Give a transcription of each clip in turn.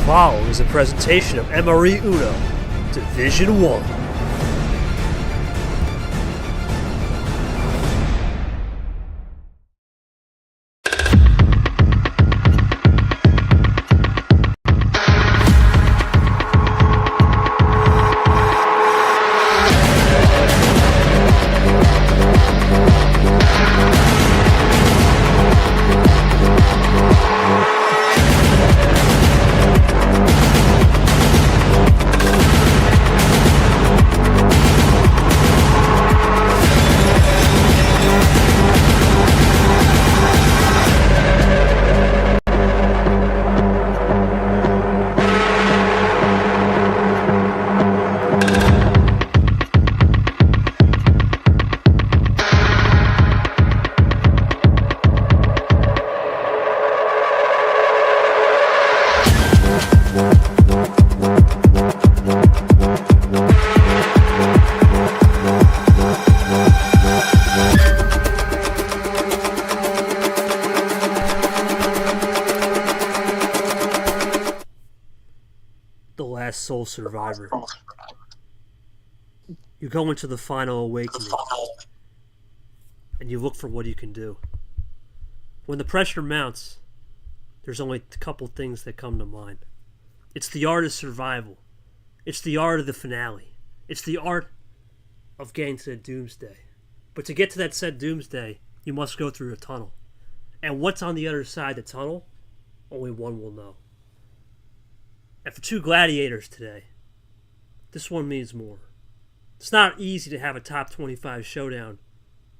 following is a presentation of MRE Uno, Division 1. Soul Survivor. You go into the final awakening and you look for what you can do. When the pressure mounts, there's only a couple things that come to mind. It's the art of survival. It's the art of the finale. It's the art of getting to the doomsday. But to get to that said doomsday, you must go through a tunnel. And what's on the other side of the tunnel? Only one will know. And for two gladiators today, this one means more. It's not easy to have a top 25 showdown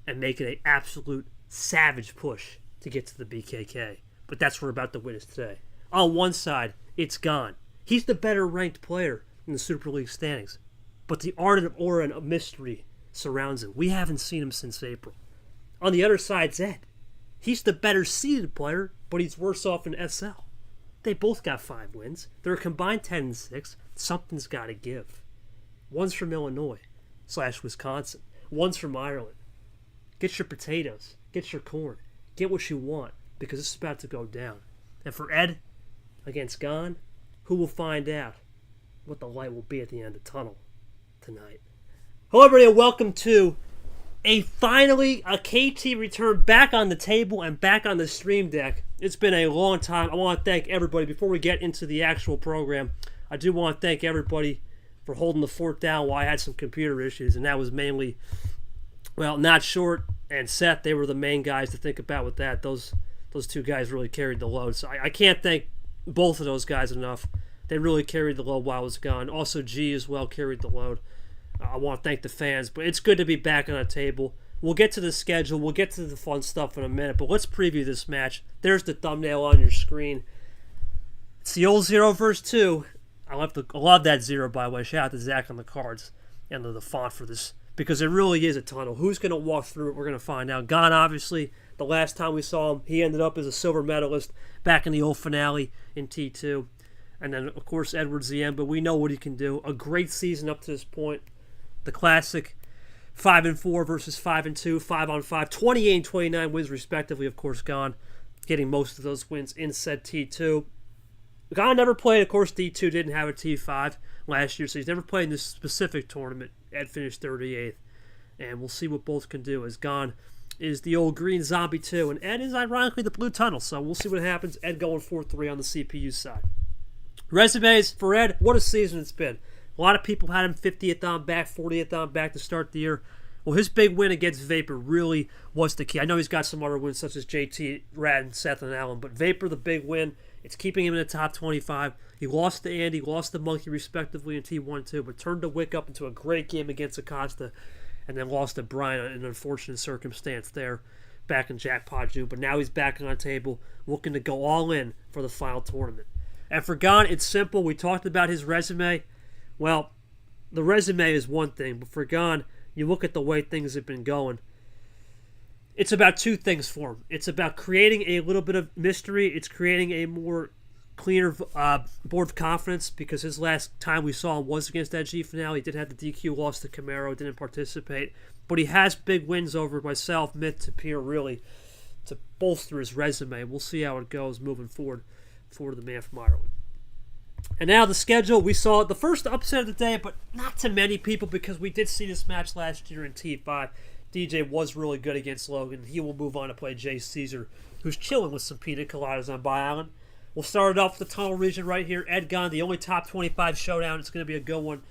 and make it an absolute savage push to get to the BKK. But that's what we're about to witness today. On one side, it's Gone. He's the better ranked player in the Super League standings. But the art and aura of mystery surrounds him. We haven't seen him since April. On the other side's Ed. He's the better seeded player, but he's worse off in SL. They both got 5 wins. They're a combined 10-6. Something's got to give. One's from Illinois/Wisconsin. One's from Ireland. Get your potatoes. Get your corn. Get what you want, because this is about to go down. And for Ed, against Gone, who will find out what the light will be at the end of the tunnel tonight. Hello, everybody, and welcome to finally a KT return back on the table and back on the stream deck. It's been a long time. I want to thank everybody. Before we get into the actual program, I do want to thank everybody for holding the fort down while I had some computer issues, and that was mainly, well, Not Short and Seth. They were the main guys to think about with that. Those two guys really carried the load. So I can't thank both of those guys enough. They really carried the load while I was gone. Also, G as well carried the load. I want to thank the fans, but it's good to be back on a table. We'll get to the schedule. We'll get to the fun stuff in a minute, but let's preview this match. There's the thumbnail on your screen. It's the old 0 versus 2. I love that 0, by the way. Shout out to Zach on the cards and the font for this, because it really is a tunnel. Who's going to walk through it? We're going to find out. Gone, obviously, the last time we saw him, he ended up as a silver medalist back in the old finale in T2. And then, of course, Edwards the end, but we know what he can do. A great season up to this point. The classic 5-4 versus 5-2, 5-on-5, 28-29 wins respectively. Of course, Gone getting most of those wins in said T2. Gone never played, of course. D2 didn't have a T5 last year, so he's never played in this specific tournament. Ed finished 38th, and we'll see what both can do, as Gone is the old green zombie too, and Ed is ironically the blue tunnel, so we'll see what happens. Ed going 4-3 on the CPU side. Resumes for Ed, what a season it's been. A lot of people had him 50th on back, 40th on back to start the year. Well, his big win against Vapor really was the key. I know he's got some other wins such as JT, Rad, Seth, and Allen, but Vapor, the big win. It's keeping him in the top 25. He lost to Andy, lost to Monkey respectively in T1-2, but turned the Wick up into a great game against Acosta, and then lost to Bryan in an unfortunate circumstance there back in Jackpot June. But now he's back on the table, looking to go all in for the final tournament. And for Gone, it's simple. We talked about his resume. Well, the resume is one thing, but for Gone, you look at the way things have been going. It's about two things for him. It's about creating a little bit of mystery. It's creating a more cleaner board of confidence, because his last time we saw him was against that G finale. He did have the DQ loss to Camaro, didn't participate. But he has big wins over myself, Myth, Tapir, really, to bolster his resume. We'll see how it goes moving forward for the man from Ireland. And now the schedule, we saw the first upset of the day, but not to many people because we did see this match last year in T5. DJ was really good against Logan. He will move on to play Jay Caesar, who's chilling with some pina coladas on Bi Island. We'll start it off with the tunnel region right here. Ed Gon, the only top 25 showdown. It's going to be a good one.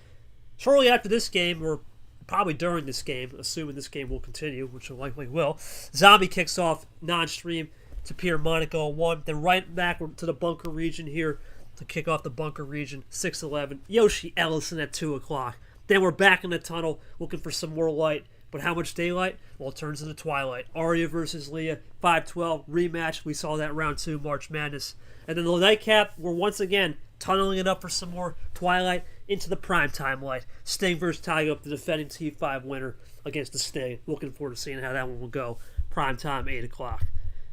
Shortly after this game, or probably during this game, assuming this game will continue, which it likely will, Zombie kicks off non-stream to Pier Monaco 1. Then right back to the bunker region here to kick off the bunker region, 6-11. Yoshi Ellison at 2 o'clock. Then we're back in the tunnel looking for some more light. But how much daylight? Well, it turns into twilight. Arya versus Leah, 5-12, rematch. We saw that round 2, March Madness. And then the nightcap, we're once again tunneling it up for some more twilight into the primetime light. Sting versus Tiger, the defending T5 winner against the Sting. Looking forward to seeing how that one will go. Primetime, 8 o'clock.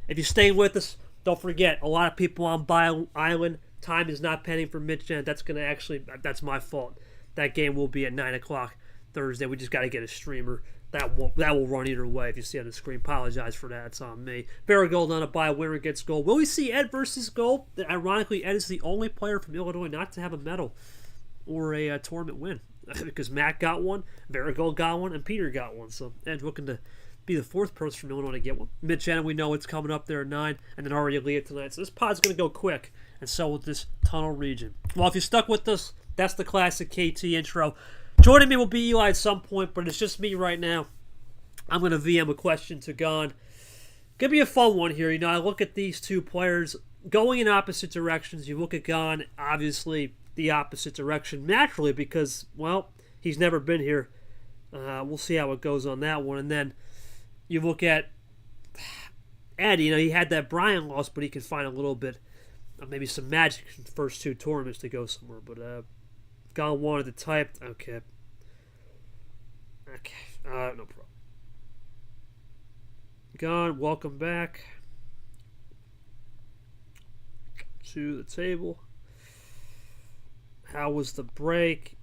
If you stay with us, don't forget, a lot of people on Bi Island, time is not pending for mid-gen. That's my fault. That game will be at 9 o'clock Thursday. We just got to get a streamer. That will run either way. If you see on the screen, apologize for that. It's on me. Barragold on a bye. Winner gets gold. Will we see Ed versus gold? Ironically, Ed is the only player from Illinois not to have a medal or a tournament win. Because Matt got one, Barragold got one, and Peter got one. So Ed's looking to be the 4th person from Illinois to get one. Mid-channel, we know it's coming up there at 9, and then already Leah tonight. So this pod's going to go quick, and so will this tunnel region. Well, if you stuck with us, that's the classic KT intro. Joining me will be Eli at some point, but it's just me right now. I'm going to VM a question to Gon. Going to be a fun one here. I look at these two players going in opposite directions. You look at Gon, obviously the opposite direction, naturally, because, well, he's never been here. We'll see how it goes on that one. And then you look at Ed. He had that Bryan loss, but he can find a little bit, maybe some magic in the first 2 tournaments to go somewhere. But Gon wanted to type. Okay, no problem. Gon, welcome back to the table. How was the break?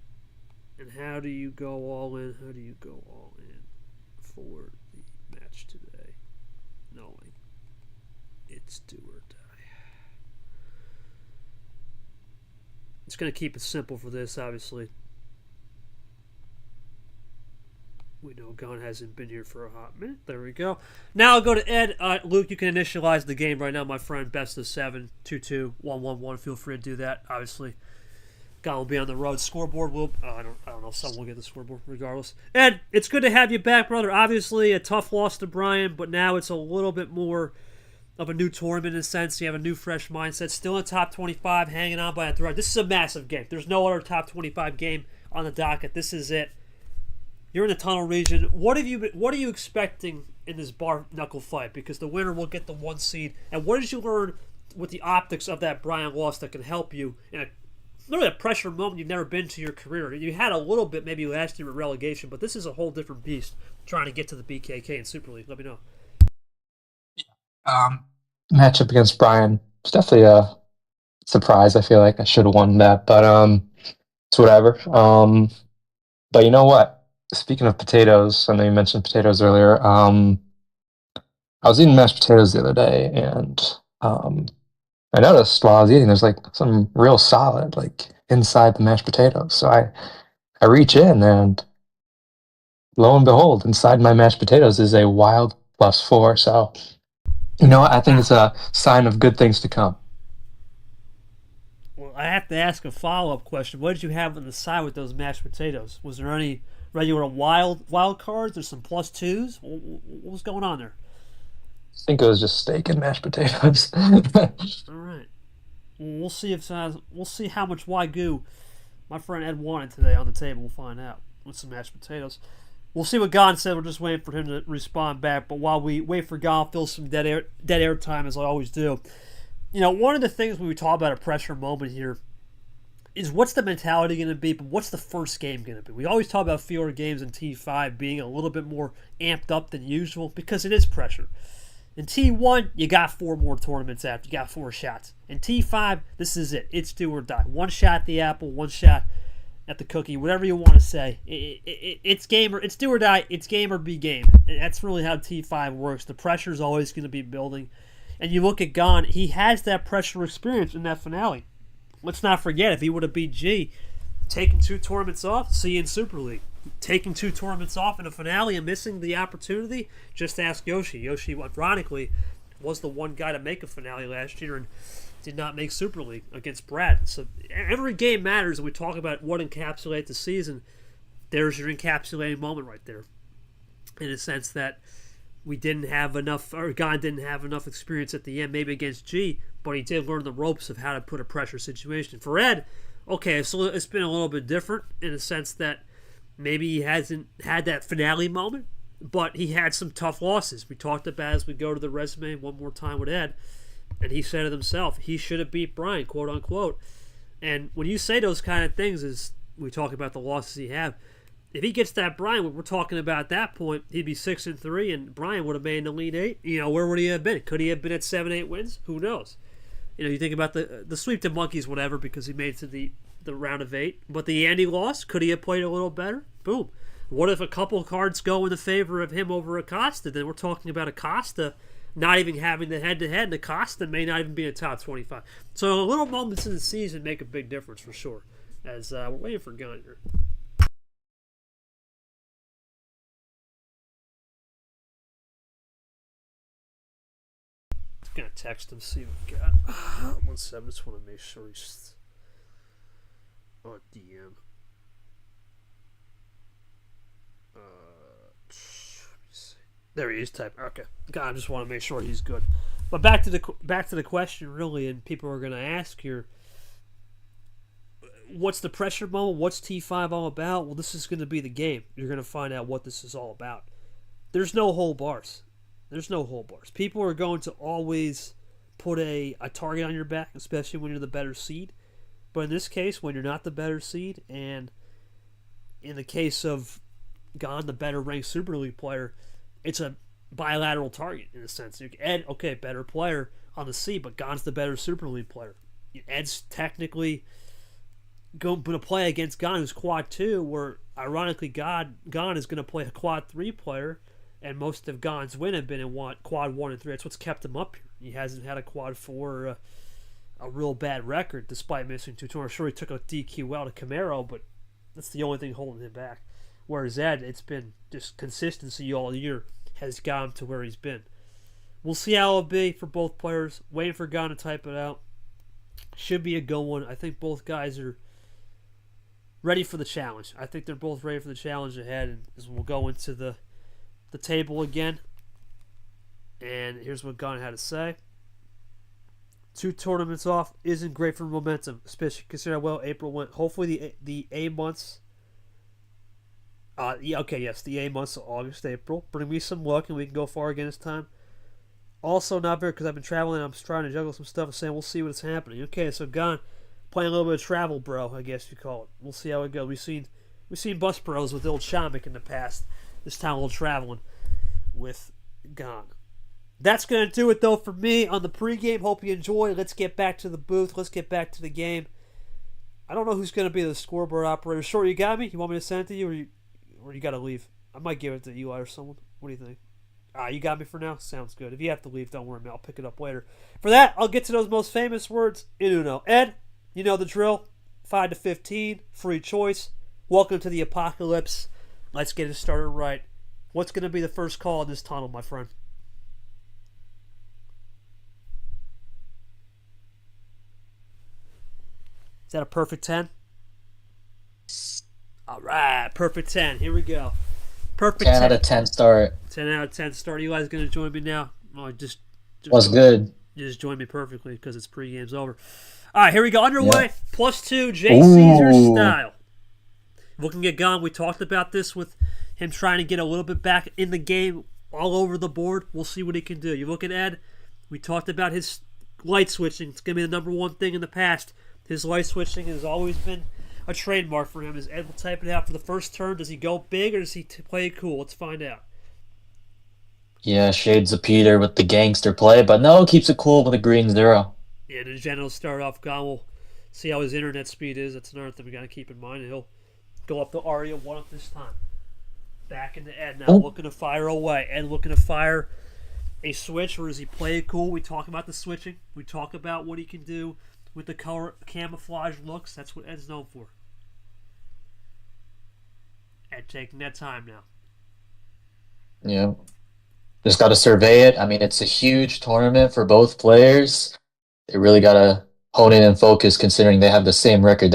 And how do you go all in? How do you go all in for the match today? Knowing it's do or die. It's going to keep it simple for this, obviously. We know Gon hasn't been here for a hot minute. There we go. Now I'll go to Ed. Luke, you can initialize the game right now, my friend. Best of 7, 2-2, 1-1-1. Feel free to do that. Obviously, Gon will be on the road. Scoreboard will. I don't know. Someone will get the scoreboard regardless. Ed, it's good to have you back, brother. Obviously, a tough loss to Bryan, but now it's a little bit more of a new tournament in a sense. You have a new, fresh mindset. Still in top 25, hanging on by a thread. This is a massive game. There's no other top 25 game on the docket. This is it. You're in the tunnel region. What are you expecting in this bar knuckle fight? Because the winner will get the 1 seed. And what did you learn with the optics of that Bryan loss that can help you in literally a pressure moment you've never been to your career? You had a little bit maybe last year with relegation, but this is a whole different beast trying to get to the BKK and Super League. Let me know. Matchup against Bryan. It's definitely a surprise. I feel like I should have won that, but it's whatever. But you know what? Speaking of potatoes, I know you mentioned potatoes earlier. I was eating mashed potatoes the other day, and I noticed while I was eating, there's like some real solid like inside the mashed potatoes. So I reach in, and lo and behold, inside my mashed potatoes is a wild +4. So I think it's a sign of good things to come. Well, I have to ask a follow-up question. What did you have on the side with those mashed potatoes? Was there any regular wild cards or some +2s? What was going on there? I think it was just steak and mashed potatoes. All right. Well, we'll see how much Wagyu my friend Ed wanted today on the table. We'll find out with some mashed potatoes. We'll see what Gon said. We're just waiting for him to respond back. But while we wait for Gon, fill some dead air time as I always do. One of the things when we talk about a pressure moment here is what's the mentality going to be, but what's the first game going to be? We always talk about fewer games in T5 being a little bit more amped up than usual because it is pressure. In T1, you got 4 more tournaments after. You got 4 shots. In T5, this is it. It's do or die. 1 shot at the apple, 1 shot at the cookie, whatever you want to say. It's game or it's do or die. It's game or be game. That's really how T5 works. The pressure is always going to be building. And you look at Gon, he has that pressure experience in that finale. let's not forget, if he would have beat G, taking 2 tournaments off, see you in Super League. Taking 2 tournaments off in a finale and missing the opportunity, just ask Yoshi. Yoshi, ironically, was the one guy to make a finale last year and did not make Super League against Brad. So every game matters, and we talk about what encapsulates the season. There's your encapsulating moment right there, in a sense that we didn't have enough, or God didn't have enough experience at the end, maybe against G, but he did learn the ropes of how to put a pressure situation. For Ed, okay, so it's been a little bit different in a sense that maybe he hasn't had that finale moment, but he had some tough losses. We talked about as we go to the resume one more time with Ed, and he said it himself, he should have beat Bryan, quote unquote. And when you say those kind of things, as we talk about the losses he had, if he gets that Bryan, what we're talking about at that point, he'd be 6-3, and Bryan would have made an Elite 8. Where would he have been? Could he have been at 7-8 wins? Who knows? You think about the sweep to monkeys, whatever, because he made it to the round of 8. But the end he lost, could he have played a little better? Boom. What if a couple cards go in the favor of him over Acosta? Then we're talking about Acosta not even having the head-to-head, and Acosta may not even be in the top 25. So little moments in the season make a big difference for sure. As we're waiting for Gunn here. Gonna text him, see what we got. 1 7, just want to make sure he's on DM. There he is. Type. Okay. God, I just want to make sure he's good. But back to the question, really, and people are gonna ask here. What's the pressure moment? What's T5 all about? Well, this is going to be the game. You're going to find out what this is all about. There's no whole bars. There's no whole bars. People are going to always put a target on your back, especially when you're the better seed. But in this case, when you're not the better seed, and in the case of Gon, the better ranked Super League player, it's a bilateral target in a sense. Ed, okay, better player on the seed, but Gon's the better Super League player. Ed's technically going to play against Gon, who's quad 2, where ironically Gon is going to play a quad 3 player. And most of Gon's win have been in quad 1 and 3. That's what's kept him up here. He hasn't had a quad 4 or a real bad record, despite missing 2 tournaments. Sure, he took a DQ out to Camaro, but that's the only thing holding him back. Whereas Ed, it's been just consistency all year has got him to where he's been. We'll see how it'll be for both players. Waiting for Gon to type it out. Should be a good one. I think both guys are ready for the challenge. I think they're both ready for the challenge ahead, and as we'll go into the table again. And here's what Gon had to say. 2 tournaments off isn't great for momentum, especially considering how well April went. Hopefully the A months. The A months of August, April. Bring me some luck and we can go far again this time. Also not very, because I've been traveling. I'm just trying to juggle some stuff and saying we'll see what's happening. Okay, so Gon playing a little bit of travel, bro. I guess you call it. We'll see how it goes. We've seen bus bros with old Shamik in the past. This time a little traveling with Gon. That's going to do it, though, for me on the pregame. Hope you enjoy. Let's get back to the booth. Let's get back to the game. I don't know who's going to be the scoreboard operator. Short, you got me? You want me to send it to you, or you got to leave? I might give it to Eli or someone. What do you think? You got me for now? Sounds good. If you have to leave, don't worry, man. I'll pick it up later. For that, I'll get to those most famous words in Uno. Ed, you know the drill. 5 to 15, free choice. Welcome to the apocalypse. Let's get it started right. What's going to be the first call in this tunnel, my friend? Is that a perfect 10? All right, perfect 10. Here we go. Perfect 10 out of 10 start. 10 out of 10 start. Eli's going to join me now. Oh, just Was good. You just joined me perfectly because it's pre-game's over. All right, here we go. Underway. Yep. +2, Jay Caesar style. Looking at Gon, we talked about this with him trying to get a little bit back in the game, all over the board. We'll see what he can do. You look at Ed, we talked about his light switching. It's going to be the number one thing in the past. His light switching has always been a trademark for him. As Ed will type it out for the first turn, does he go big or does he play it cool? Let's find out. Yeah, shades of Peter with the gangster play, but no, keeps it cool with a green 0. Yeah, the general start off. Gon will see how his internet speed is. That's another thing we got to keep in mind. And he'll go up to Aria 1 up this time. Back into Ed now, looking to fire away. Ed looking to fire a switch, or does he play it cool? We talk about the switching. We talk about what he can do with the color camouflage looks. That's what Ed's known for. Ed taking that time now. Yeah. Just got to survey it. I mean, it's a huge tournament for both players. They really got to hone in and focus considering they have the same record.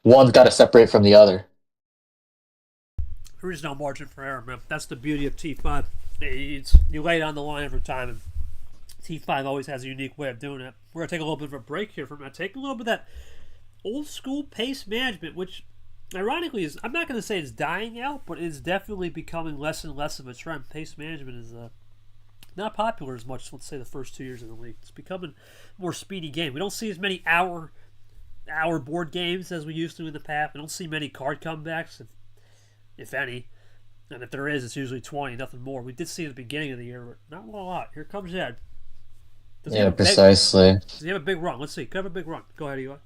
One's got to separate from the other. There is no margin for error, man. That's the beauty of T5. You lay it on the line every time, and T5 always has a unique way of doing it. We're going to take a little bit of a break here from that. Take a little bit of that old school pace management, which ironically is, I'm not going to say it's dying out, but it's definitely becoming less and less of a trend. Pace management is not popular as much, let's say, the first 2 years in the league. It's becoming a more speedy game. We don't see as many hour board games as we used to in the past. We don't see many card comebacks, if any. And if there is, it's usually 20, nothing more. We did see at the beginning of the year, but not a lot. Here comes Ed. Precisely. Does he have a big run? Let's see. Could have a big run. Go ahead, Eli.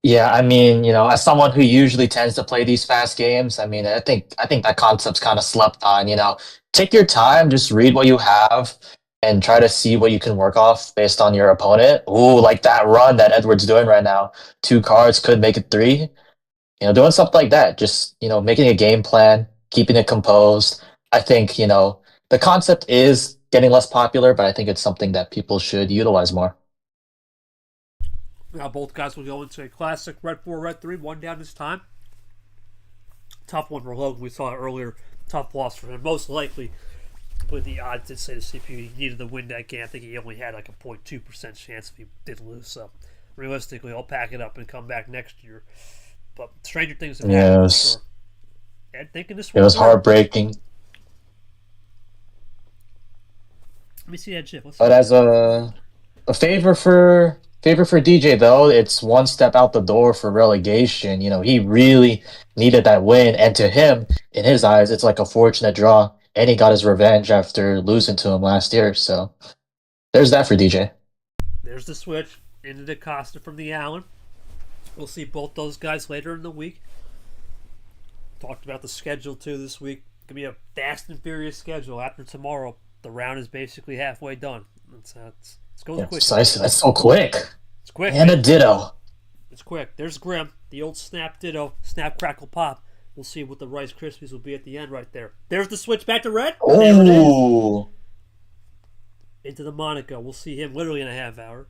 Yeah, I mean, as someone who usually tends to play these fast games, I mean, I think that concept's kind of slept on, Take your time, just read what you have and try to see what you can work off based on your opponent. Ooh, like that run that Edward's doing right now. 2 cards could make it 3. Doing something like that, just, making a game plan, keeping it composed. I think, the concept is getting less popular, but I think it's something that people should utilize more. Now both guys will go into a classic red 4, red 3, 1 down this time. Tough one for Logan. We saw it earlier. Tough loss for him. Most likely, but the odds did say the CPU he needed to win that game. I think he only had like a 0.2% chance if he did lose. So realistically, he'll pack it up and come back next year. But stranger things have happened for sure. Ed thinking this It was heartbreaking. Let me see that chip. But as a favor for DJ though, it's one step out the door for relegation. He really needed that win, and to him, in his eyes, it's like a fortunate draw, and he got his revenge after losing to him last year. So there's that for DJ. There's the switch into the Costa from the Allen. We'll see both those guys later in the week. Talked about the schedule too this week. Gonna be a fast and furious schedule. After tomorrow, the round is basically halfway done. It's going quick. Precisely. That's so quick. It's quick. And a ditto. It's quick. There's Grim, the old Snap Ditto, Snap Crackle Pop. We'll see what the Rice Krispies will be at the end right there. There's the switch back to red. Ooh. There it is. Into the Monaco. We'll see him literally in a half hour.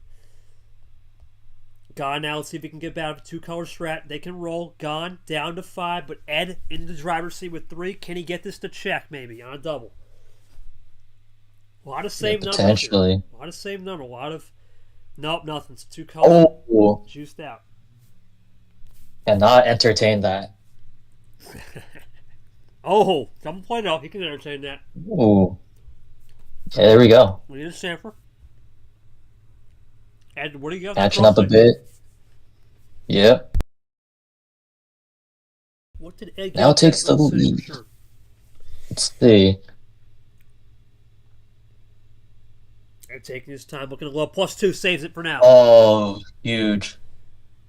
Gone now. Let's see if he can get back to 2-color strat. They can roll. Gone down to 5, but Ed into the driver's seat with 3. Can he get this to check maybe on a double? A lot of same numbers. Potentially. Here. A lot of same number. A lot of nope, nothing. It's 2-color. Oh, juiced out. Cannot entertain that. Oh, double play though. He can entertain that. Ooh. Okay, there we go. We need a Sanford. Ed, what do you got? Catching up a bit. Yep. What did Ed now takes the lead. Sure. Let's see. Ed taking his time, looking at low. +2 saves it for now. Oh, huge.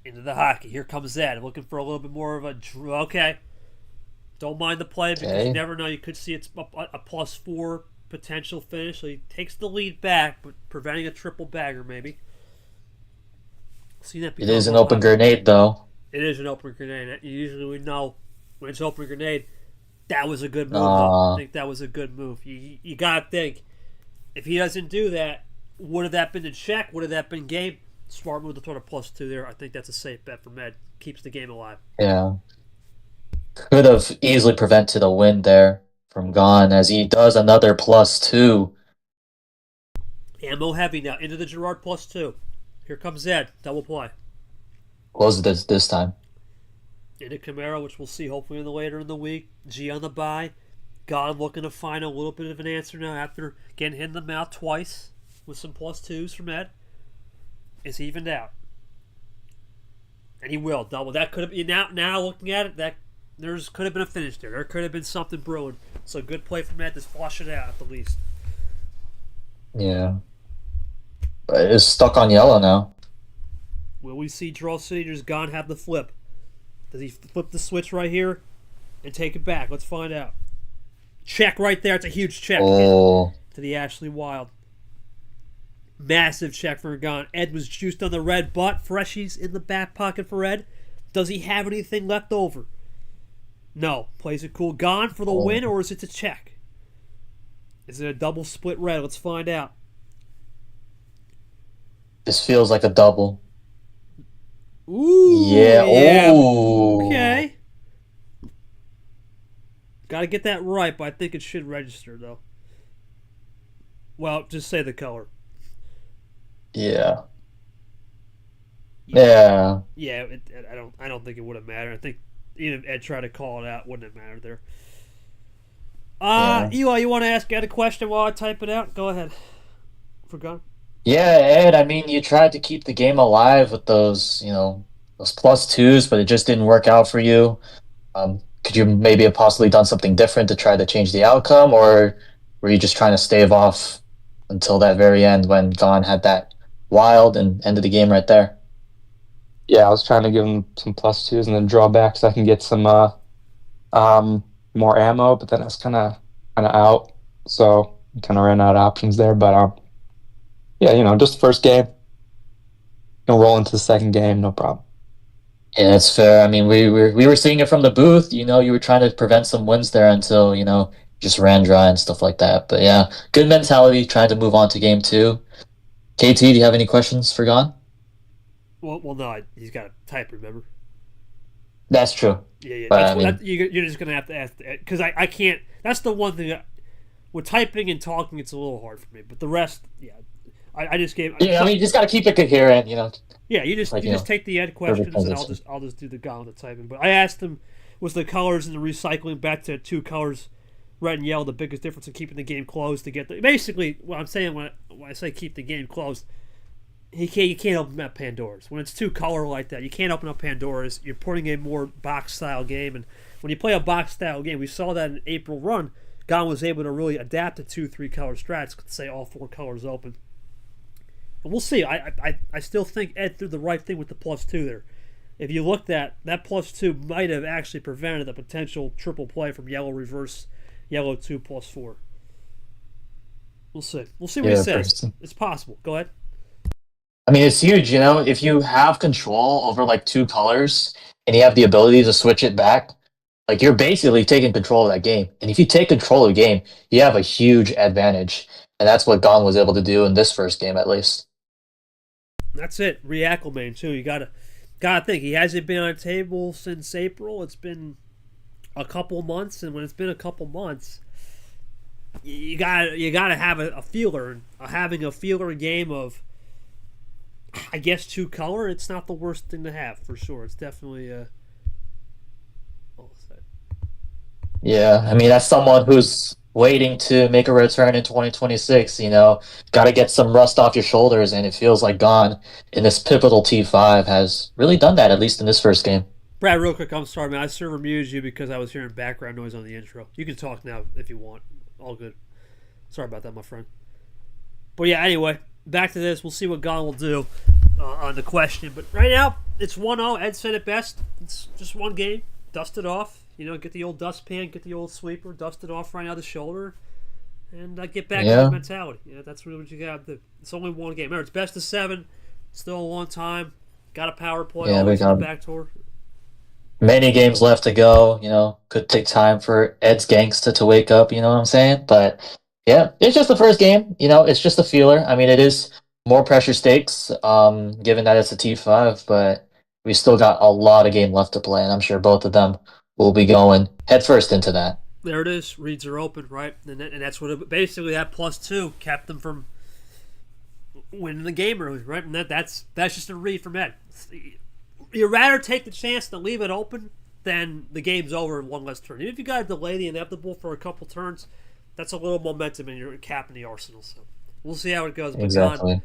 Into the hockey. Here comes Ed, looking for a little bit more of a. Okay. Don't mind the play because you never know. You could see it's a +4 potential finish. So he takes the lead back, but preventing a triple bagger maybe. See that it is an open grenade, though. It is an open grenade. You usually would know when it's open grenade. That was a good move. I think that was a good move. You gotta think if he doesn't do that, would have that been a check? Would have that been game? Smart move to throw a +2 there. I think that's a safe bet for Med. Keeps the game alive. Yeah. Could have easily prevented a win there from Gone as he does another +2. Ammo heavy now into the Gerard +2. Here comes Ed. Double play. Close this time. Into Camaro, which we'll see hopefully later in the week. G on the bye. Gone looking to find a little bit of an answer now after getting hit in the mouth twice with some +2s from Ed. Is evened out. And he will double. That could have been now looking at it, that could have been a finish there. There could have been something brewing. So good play from Ed to flush it out at the least. Yeah. But it's stuck on yellow now. Will we see Draw City just Gone have the flip? Does he flip the switch right here and take it back? Let's find out. Check right there. It's a huge check. Oh. to the Ashley Wild. Massive check for Gon. Ed was juiced on the red, but Freshies in the back pocket for Ed. Does he have anything left over? No. Plays it cool. Gon for the win, or is it a check? Is it a double split red? Let's find out. This feels like a double. Ooh. Yeah. Yeah. Ooh. Okay. Got to get that right, but I think it should register, though. Well, just say the color. Yeah. Yeah. Yeah, I don't think it would have mattered. I think even if Ed tried to call it out, wouldn't have mattered there. Yeah. Eli, you want to ask Ed a question while I type it out? Go ahead. Forgot. Yeah, Ed, I mean, you tried to keep the game alive with those, those +2s, but it just didn't work out for you. Could you maybe have possibly done something different to try to change the outcome, or were you just trying to stave off until that very end when Gon had that wild and ended the game right there? Yeah, I was trying to give him some +2s and then draw back so I can get some more ammo, but then I was kind of out, so kind of ran out of options there. But yeah, just the first game. Roll into the second game, no problem. Yeah, that's fair. I mean, we were seeing it from the booth. You were trying to prevent some wins there until just ran dry and stuff like that. But yeah, good mentality, trying to move on to game 2. KT, do you have any questions for Gon? Well, no, he's got to type. Remember? That's true. Yeah. But, You're just gonna have to ask because I can't. That's the one thing with typing and talking, it's a little hard for me. But the rest, yeah, I just gave. Yeah, I mean, you just got to keep it coherent. Yeah, you just take the Ed questions and I'll just do the Gon with the typing. But I asked him, was the colors and the recycling back to 2 colors, red and yellow, the biggest difference in keeping the game closed to get basically what I'm saying when I say keep the game closed. You can't open up Pandora's. When it's 2 color like that, you can't open up Pandora's. You're putting a more box-style game. And when you play a box-style game, we saw that in April run, Gon was able to really adapt to 2-3 color strats, say all 4 colors open. And we'll see. I still think Ed did the right thing with the +2 there. If you looked at that +2 might have actually prevented the potential triple play from yellow reverse, yellow 2 +4. We'll see. We'll see what he says. It's possible. Go ahead. I mean, it's huge, if you have control over 2 colors and you have the ability to switch it back, you're basically taking control of that game. And if you take control of the game, you have a huge advantage. And that's what Gon was able to do in this first game, at least. That's it. Re-acclimate too. You gotta think he hasn't been on a table since April. It's been a couple months, and when it's been a couple months, you gotta have a feeler. And having a feeler game of, I guess, 2 color, it's not the worst thing to have for sure. It's definitely Yeah, I mean, that's someone who's waiting to make a return in 2026, got to get some rust off your shoulders, and it feels like Gon in this pivotal T5 has really done that, at least in this first game. Brad, real quick, I'm sorry, man. I server muted you because I was hearing background noise on the intro. You can talk now if you want. All good. Sorry about that, my friend. But yeah, anyway, back to this. We'll see what Gon will do on the question. But right now, it's 1-0. Ed said it best. It's just one game. Dust it off. Get the old dustpan, get the old sweeper, dust it off right out of the shoulder, and get back to the mentality. That's really what you got to do. It's only one game. Remember, it's best of 7. Still a long time. Got a power play. Yeah, we got back tour. Many games left to go. Could take time for Ed's gangsta to wake up. You know what I'm saying? But yeah, it's just the first game. It's just a feeler. I mean, it is more pressure stakes, given that it's a T5, but we still got a lot of game left to play, and I'm sure both of them will be going headfirst into that. There it is. Reads are open, right? And that's what basically that +2 kept them from winning the game early, right? And that's just a read from Ed. You'd rather take the chance to leave it open than the game's over in one less turn. Even if you got to delay the inevitable for a couple turns, that's a little momentum in your cap in the arsenal. So we'll see how it goes. But Exactly. Gon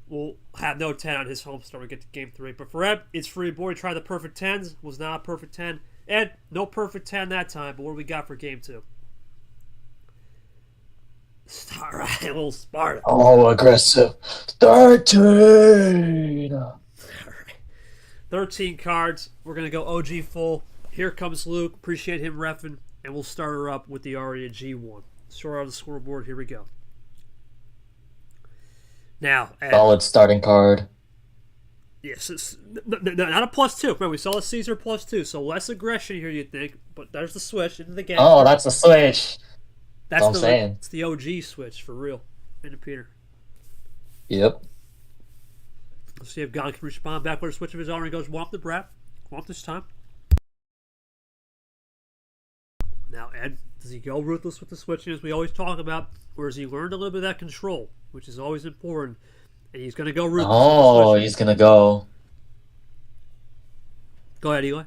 will have no 10 on his home start. We get to game 3. But for Ed, it's free board. He tried the perfect 10s. Was not a perfect 10. Ed, no perfect 10 that time, but what do we got for game 2? All right, a little Sparta. Oh, aggressive. 13! All right. 13 cards. We're going to go OG full. Here comes Luke. Appreciate him reffing. And we'll start her up with the Aria G1. Sure on the scoreboard. Here we go. Now, Ed, Solid starting card. yes, not a +2. Remember, we saw a Caesar +2, so less aggression here, you'd think. But there's the switch into the gangster. Oh, that's a switch. That's what I'm saying. It's the OG switch for real. Into Peter. Yep. Let's see if Gon can respond back with a switch of his own. He goes, Womp the Brat. Womp this time. Now, Ed, does he go ruthless with the switching as we always talk about, or has he learned a little bit of that control, which is always important, and he's going to go ruthless? Oh, he's going to go. Go ahead, Eli.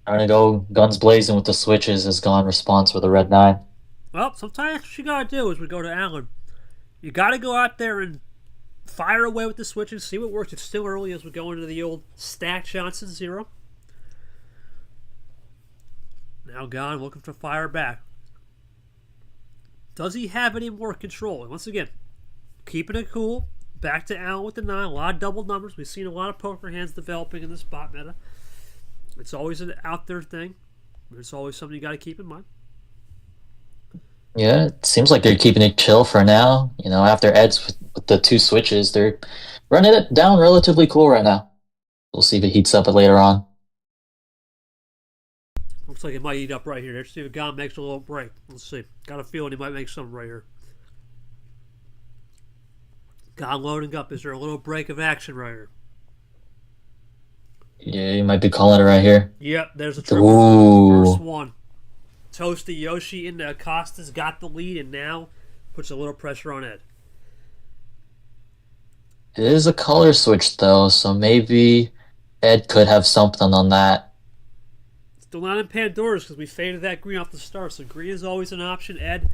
Trying to go guns blazing with the switches as Gon responds with a red 9. Well, sometimes that's what you got to do as we go to Allen. You got to go out there and fire away with the switches, see what works. It's still early as we go into the old stack Johnson 0. Now Gon looking to fire back. Does he have any more control? And once again, keeping it cool. Back to Allen with the 9. A lot of double numbers. We've seen a lot of poker hands developing in the spot meta. It's always an out there thing. It's always something you got to keep in mind. Yeah, it seems like they're keeping it chill for now. You know, after Ed's with the 2 switches, they're running it down relatively cool right now. We'll see if it heats up later on. Looks like it might eat up right here. Let's see if Gon makes a little break. Let's see. Got a feeling he might make something right here. Gon loading up. Is there a little break of action right here? Yeah, you might be calling it right here. Yep, there's a triple. Ooh. First one. Toasty Yoshi into Acosta's got the lead and now puts a little pressure on Ed. It is a color switch though, so maybe Ed could have something on that. Still not in Pandora's because we faded that green off the start, so green is always an option. Ed,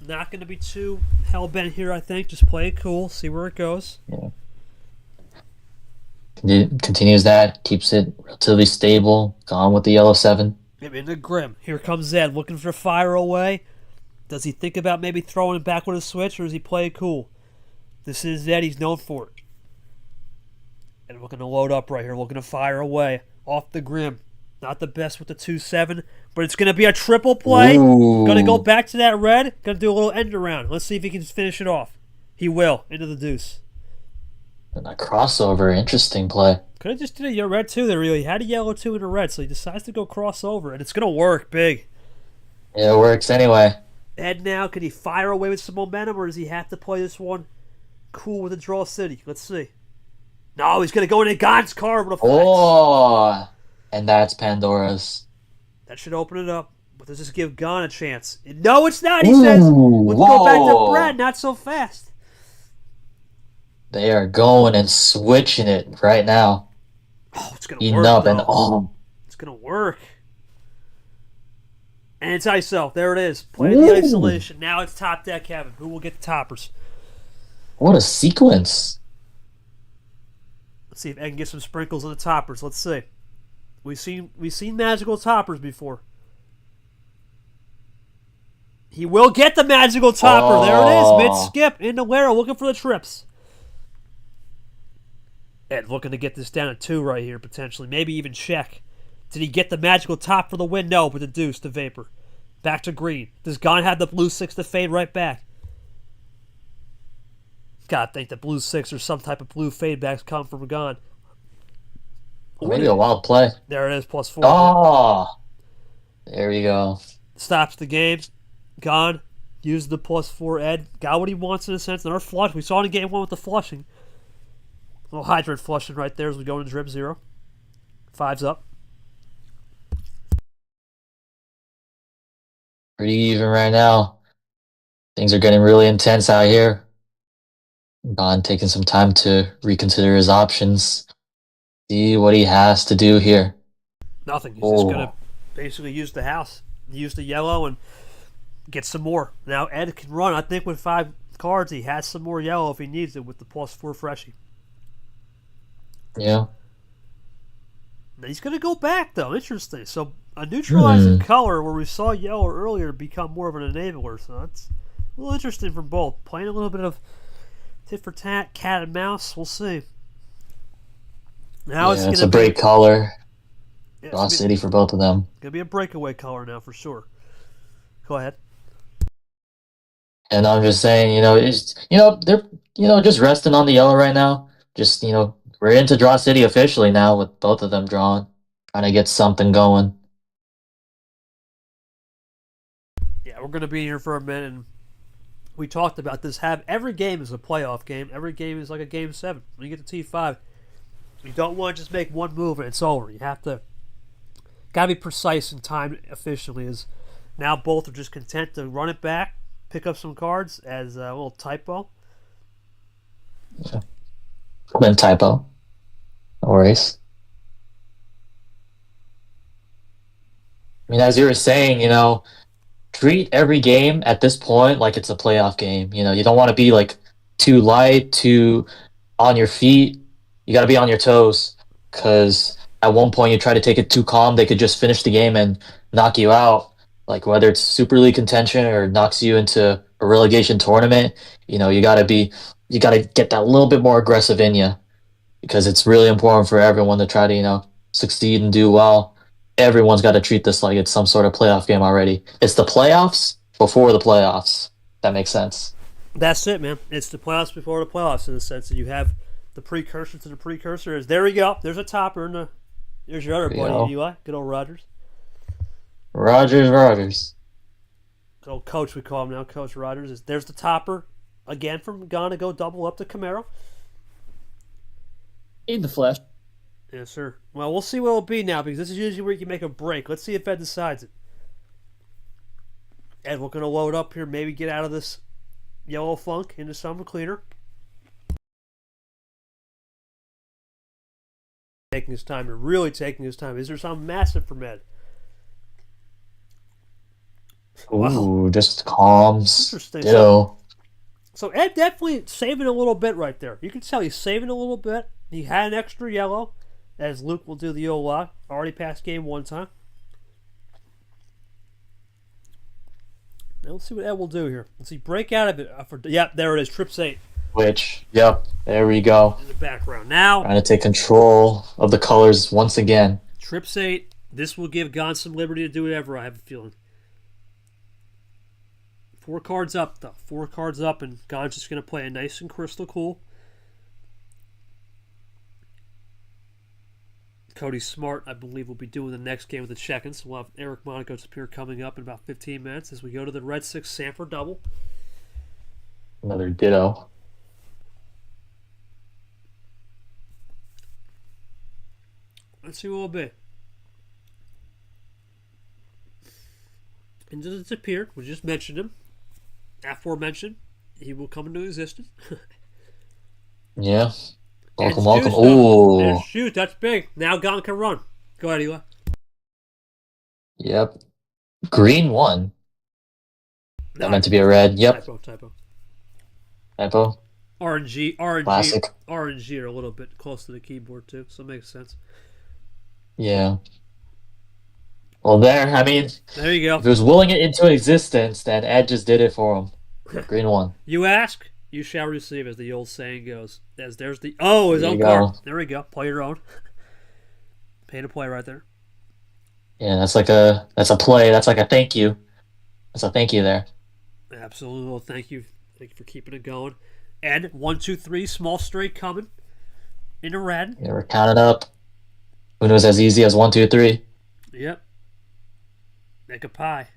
not going to be too hell-bent here, I think. Just play it cool, see where it goes. Yeah. Continues that, keeps it relatively stable. Gone with the yellow 7. Into Grim. Here comes Ed looking for fire away. Does he think about maybe throwing it back with a switch, or does he play it cool? This is Ed. He's known for it. And looking to load up right here. Looking to fire away. Off the Grim. Not the best with the 2-7, but it's going to be a triple play. Going to go back to that red. Going to do a little end around. Let's see if he can finish it off. He will. Into the deuce. And a crossover. Interesting play. Could have just did a red 2 there, really. He had a yellow 2 and a red, so he decides to go crossover, and it's going to work big. Yeah, it works anyway. Ed now, can he fire away with some momentum, or does he have to play this one cool with a draw city? Let's see. No, he's going to go into Gon's card with a flex. Oh, and that's Pandora's. That should open it up. But does this give Gon a chance? No, it's not, he says. Let's go back to Brad, not so fast. They are going and switching it right now. Oh, it's going to work. Up and it's going to work. And it's ISO. There it is. Playing the isolation. Now it's top deck heaven. Who will get the toppers? What a sequence. Let's see if Ed can get some sprinkles on the toppers. Let's see. We've seen magical toppers before. He will get the magical topper. Oh. There it is. Mid-skip into Lero looking for the trips. Ed looking to get this down at 2 right here, potentially. Maybe even check. Did he get the magical top for the win? No, but the deuce to Vapor. Back to green. Does Gon have the blue 6 to fade right back? Gotta think the blue 6 or some type of blue fade backs come from Gon. Maybe a wild play. There it is, +4. Oh, there we go. Stops the game. Gon used the +4. Ed got what he wants in a sense. Another flush. We saw it in game 1 with the flushing. A little hydrant flushing right there as we go into drip 0. 5's up. Pretty even right now. Things are getting really intense out here. Gon taking some time to reconsider his options. See what he has to do here. Nothing. He's just going to basically use the house. Use the yellow and get some more. Now Ed can run. I think with 5 cards, he has some more yellow if he needs it with the +4 freshie. Yeah. He's going to go back, though. Interesting. So a neutralizing color where we saw yellow earlier become more of an enabler. So that's a little interesting from both. Playing a little bit of tit for tat, cat and mouse. We'll see. Now it's a break color. Raw City for both of them. Going to be a breakaway color now for sure. Go ahead. And I'm just saying, they're just resting on the yellow right now. Just we're into Draw City officially now with both of them drawn, trying to get something going. Yeah, we're going to be here for a minute. And we talked about this. Every game is a playoff game. Every game is like a game 7. When you get to T5, you don't want to just make one move and it's over. You have to gotta be precise and time efficiently. Is now both are just content to run it back, pick up some cards as a little typo. Yeah. Then typo. No worries. I mean, as you were saying, treat every game at this point like it's a playoff game. You don't want to be like too light, too on your feet. You got to be on your toes because at one point you try to take it too calm, they could just finish the game and knock you out. Like whether it's Super League contention or knocks you into a relegation tournament, you got to get that little bit more aggressive in you because it's really important for everyone to try to succeed and do well. Everyone's got to treat this like it's some sort of playoff game already. It's the playoffs before the playoffs. That makes sense. That's it, man. It's the playoffs before the playoffs in the sense that you have the precursor to the precursor. There we go. There's a topper. There's your other buddy, Eli. Good old Rogers. Rogers. Good old coach, we call him now. Coach Rogers. There's the topper. Again, from Ghana, go double up to Camaro. In the flesh. Yes, sir. Well, we'll see what it'll be now because this is usually where you can make a break. Let's see if Ed decides it. Ed, we're going to load up here, maybe get out of this yellow funk into something cleaner. Taking his time, and really taking his time. Is there something massive from Ed? Ooh, just calms. Interesting. Ditto. So Ed definitely saving a little bit right there. You can tell he's saving a little bit. He had an extra yellow, as Luke will do the old lock. Already passed game one time. Now let's see what Ed will do here. Let's see, break out of it. Yep, there it is, trips 8. Yep, there we go. In the background. Now, trying to take control of the colors once again. trips 8. This will give Gon some liberty to do whatever, I have a feeling. 4 cards up, though. 4 cards up, and Gon's just going to play it nice and crystal cool. Cody Smart, I believe, will be doing the next game with the check-ins. We'll have Eric Monaco's appear coming up in about 15 minutes as we go to the Red 6 Sanford double. Another ditto. Let's see what it'll be. And just appeared. We just mentioned him. Aforementioned. He will come into existence. Yeah. Welcome. Ooh. Ooh. Shoot, that's big. Now Gon can run. Go ahead, Eli. Yep. Green 1. That meant to be a red. Yep. Typo. RNG Classic. RNG are a little bit close to the keyboard too, so it makes sense. Yeah. Well, there you go. if he was willing it into existence, then Ed just did it for him. Green 1. You ask, you shall receive, as the old saying goes. As there's his own card. There we go. Play your own. Pay to play right there. Yeah, that's a play. That's like a thank you. That's a thank you there. Absolutely. Well, thank you. Thank you for keeping it going. And 1, 2, 3, small straight coming into red. Yeah, we're counting up. Who knows as easy as 1, 2, 3? Yep. Make a pie.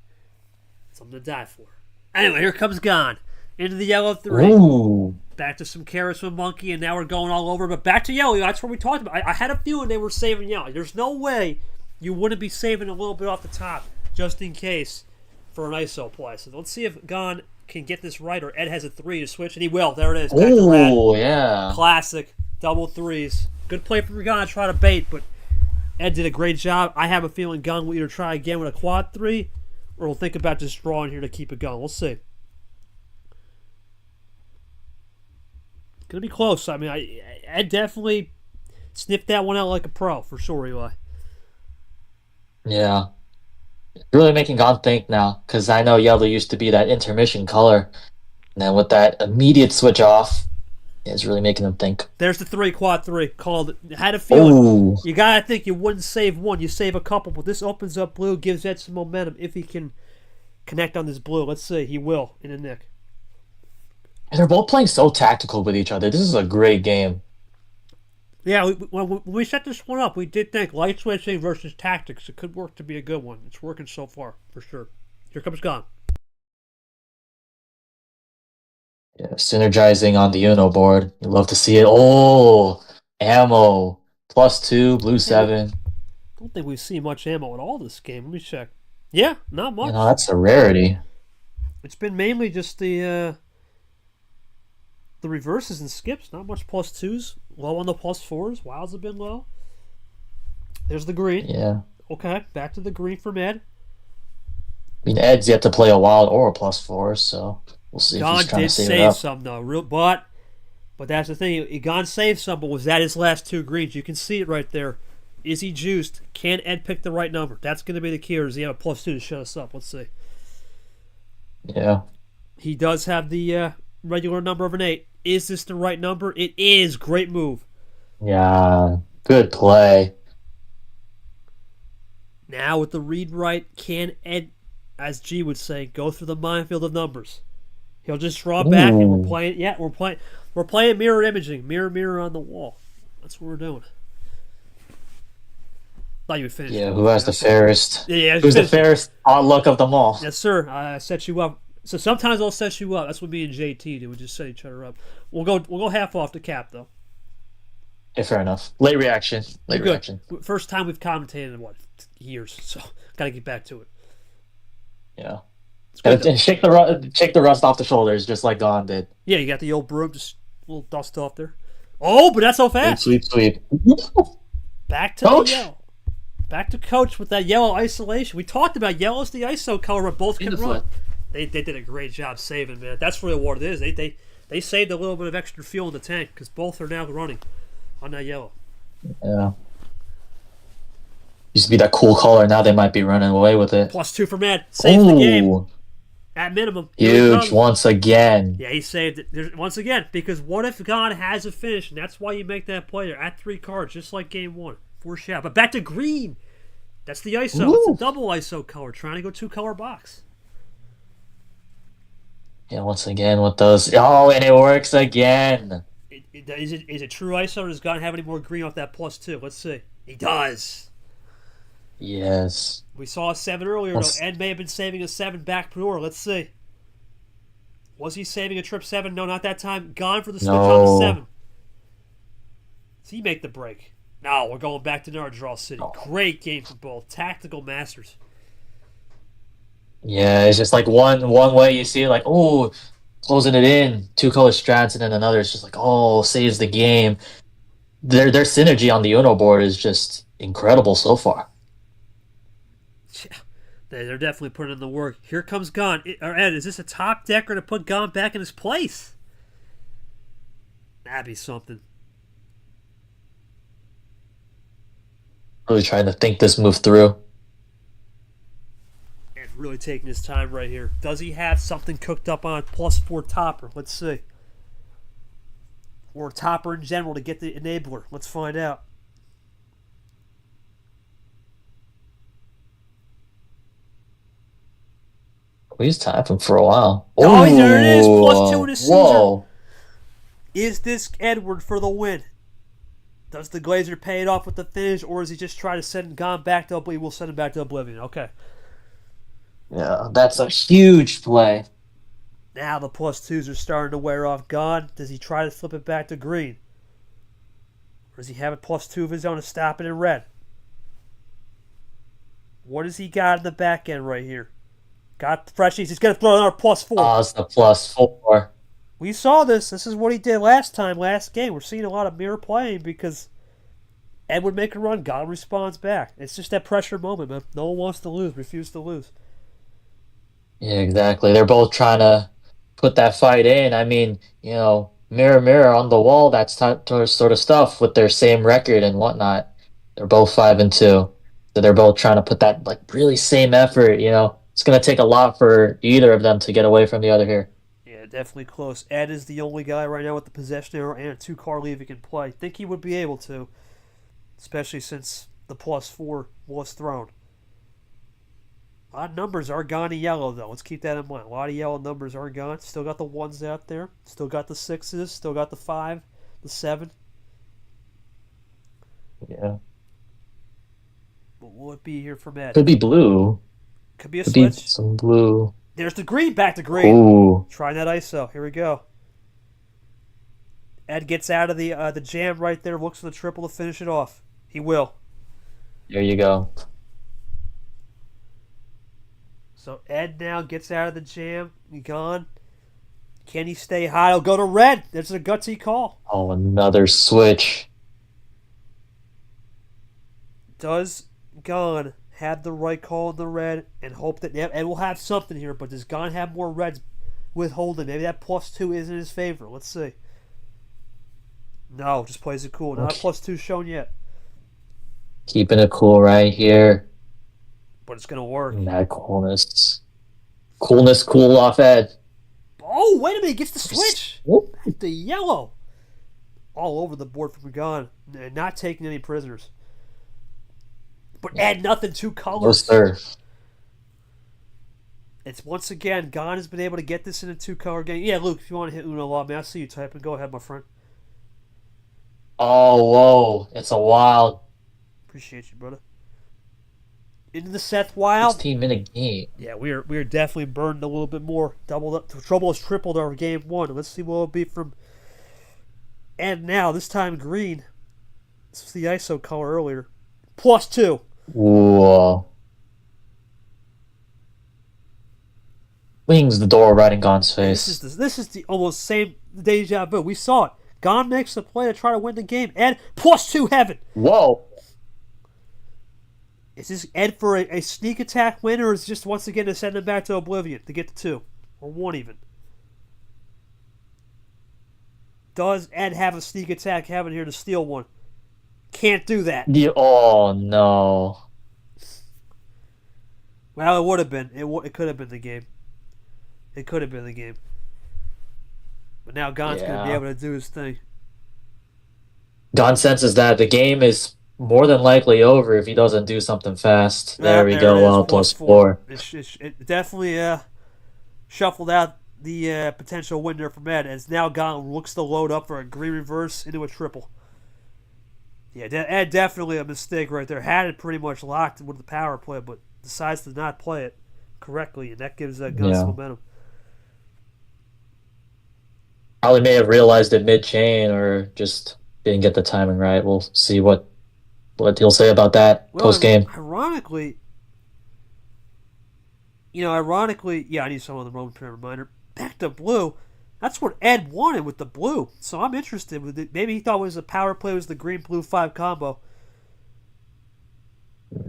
Something to die for. Anyway, here comes Gon. Into the yellow 3. Ooh. Back to some carrots with Monkey, and now we're going all over. But back to yellow. That's what we talked about. I had a feeling they were saving yellow. There's no way you wouldn't be saving a little bit off the top just in case for an ISO play. So let's see if Gon can get this right, or Ed has a 3 to switch, and he will. There it is. Back to red. Ooh, yeah. Classic. Double 3s. Good play from Gon to try to bait, but Ed did a great job. I have a feeling Gon will either try again with a quad 3, or we'll think about just drawing here to keep it going. We'll see. Gonna be close. I mean, Ed definitely sniffed that one out like a pro, for sure, Eli. Yeah. Really making Gon think now, because I know yellow used to be that intermission color. And then with that immediate switch off, it's really making him think. There's the 3 quad 3. Called it. Had a feeling. Ooh. You gotta think you wouldn't save one. You save a couple, but this opens up blue, gives Ed some momentum if he can connect on this blue. Let's see. He will in a nick. And they're both playing so tactical with each other. This is a great game. Yeah, when we set this one up, we did think light switching versus tactics. It could work to be a good one. It's working so far, for sure. Here comes Gon. Yeah, synergizing on the Uno board. You love to see it. Oh, ammo. +2, blue Hey, I 7. don't think we've seen much ammo at all this game. Let me check. Yeah, not You much. know, that's a rarity. It's been mainly just the reverses and skips. Not much +2s. Low on the +4s. Wilds have been low. There's the green. Yeah. Okay, back to the green from Ed. I mean, Ed's yet to play a wild or a +4, so we'll see if Gon he's trying did to save it save up. some though, but that's the thing. Gon saved some, but was that his last two greens? You can see it right there. Is he juiced? Can Ed pick the right number? That's going to be the key. Or does he have a +2 to shut us up? Let's see. Yeah. He does have the regular number of an 8. Is this the right number? It is. Great move. Yeah. Good play. Now with the read right, can Ed, as G would say, go through the minefield of numbers? He'll just draw back, and we're Ooh. playing. Yeah, we're playing mirror imaging, mirror on the wall. That's what we're doing. Thought you would finish. Yeah, who has the fairest? Yeah, Who's the finish. fairest odd luck of them all? Yes, sir. I set you up. So sometimes I'll set you up. That's what me and JT do. We just set each other up. We'll go half off the cap though. Yeah, fair enough. Late reaction. Late Good. reaction. First time we've commentated in what, years. So gotta get back to it. Yeah. It's good. And shake the rust off the shoulders, just like Gon did. Yeah, you got the old broom, just a little dust off there. Oh, but that's so fast. Sweep, sweep. Back to Coach. the yellow. Back to Coach with that yellow isolation. We talked about yellow's the ISO color, but both can run. They did a great job saving, man. That's really what it is. They saved a little bit of extra fuel in the tank because both are now running on that yellow. Yeah. Used to be that cool color. Now they might be running away with it. +2 for Matt. Saves the game Ooh, at minimum. Here he huge comes. once again. Yeah, he saved it once again because what if Gon has a finish, and that's why you make that play there at 3 cards, just like game 1. 4 shot. But back to green. That's the ISO. Ooh. It's a double ISO color. Trying to go 2-color box. Yeah, once again with those. Oh, and it works again. Is it true ISO, or does Gon have any more green off that +2? Let's see. He does. Yes. We saw a 7 earlier, though. Ed may have been saving a 7 back door. Let's see. Was he saving a trip 7? No, not that time. Gon for the switch on the 7. Does he make the break? No, we're going back to Nerd Draw City. Great game for both. Tactical masters. Yeah, it's just like one way you see it, like, oh, closing it in, 2-color strats, and then another is just like, oh, saves the game. Their synergy on the Uno board is just incredible so far. Yeah, they're definitely putting in the work. Here comes Gon. Ed, is this a top decker to put Gon back in his place? That'd be something. Really trying to think this move through. And really taking his time right here. Does he have something cooked up on +4 topper? Let's see. Or topper in general to get the enabler. Let's find out. He's tapping for a while. Oh, there it is. +2 in his Caesar. Whoa. Is this Edward for the win? Does the Glazer pay it off with the finish, or is he just trying to send Gon back to Oblivion? We'll send him back to Oblivion. Okay. Yeah, that's a huge play. Now the +2s are starting to wear off. Gon, does he try to flip it back to green? Or does he have a +2 of his own to stop it in red? What has he got in the back end right here? Got the freshies. He's going to throw another +4. Oh, it's the +4. We saw this. This is what he did last game. We're seeing a lot of mirror playing because Ed would make a run. Gon responds back. It's just that pressure moment, man. No one wants to lose. Refuse to lose. Yeah, exactly. They're both trying to put that fight in. I mean, mirror, mirror on the wall, that's sort of stuff with their same record and whatnot. They're both 5-2. So they're both trying to put that really same effort, It's going to take a lot for either of them to get away from the other here. Yeah, definitely close. Ed is the only guy right now with the possession arrow and a 2-card leave he can play. Think he would be able to, especially since the +4 was thrown. A lot of numbers are gone in yellow, though. Let's keep that in mind. A lot of yellow numbers are gone. Still got the 1s out there. Still got the 6s. Still got the 5, the 7. Yeah. What will it be here from Ed? Could be blue. Could be a Could be switch. some blue. There's the green. Back to green. Ooh. Try that ISO. Here we go. Ed gets out of the jam right there. Looks for the triple to finish it off. He will. There you go. So Ed now gets out of the jam. Gone. Can he stay high? He'll go to red. That's a gutsy call. Oh, another switch. Does Gone have the right call in the red and hope that Ed will have something here, but does Gone have more reds with holding? Maybe that +2 isn't in his favor. Let's see. No, just plays it cool. Not a +2 shown yet. Keeping it cool right here. But it's going to work. That coolness. Coolness, cool off Ed. Oh, wait a minute. He gets the switch. Whoop. The yellow. All over the board from Gone. Not taking any prisoners. But Ed, nothing, 2 colors. No, sir. It's once again, Gone has been able to get this in a 2-color game. Yeah, Luke, if you want to hit Uno Law, man, I see you typing. Go ahead, my friend. Oh, whoa. It's a wild Appreciate you, brother. Into the Seth Wild. 16-minute game. Yeah, we are definitely burned a little bit more. Doubled up. The trouble has tripled our game 1. Let's see what it'll be from. And now, this time green. This was the ISO color earlier. +2. Whoa. Wings the door right in Gone's face. This is the almost same deja vu. We saw it. Gone makes the play to try to win the game. Ed, +2 heaven. Whoa. Is this Ed for a sneak attack win, or is it just once again to send him back to oblivion to get the 2? Or 1 even? Does Ed have a sneak attack heaven here to steal 1? Can't do that. Oh, no. Well, it would have been. It could have been the game. It could have been the game. But now Gone's going to be able to do his thing. Gone senses that the game is more than likely over if he doesn't do something fast. There we go. +4. It definitely shuffled out the potential winner from Ed, as now Gone looks to load up for a green reverse into a triple. Yeah, Ed definitely a mistake right there. Had it pretty much locked with the power play, but decides to not play it correctly, and that gives Gun some momentum. Probably may have realized it mid-chain or just didn't get the timing right. We'll see what he'll say about that post-game. Ironically, yeah, I need someone on the Roman Pyramid reminder. Back to blue. That's what Ed wanted with the blue. So I'm interested with it. Maybe he thought it was a power play, was the green-blue 5 combo.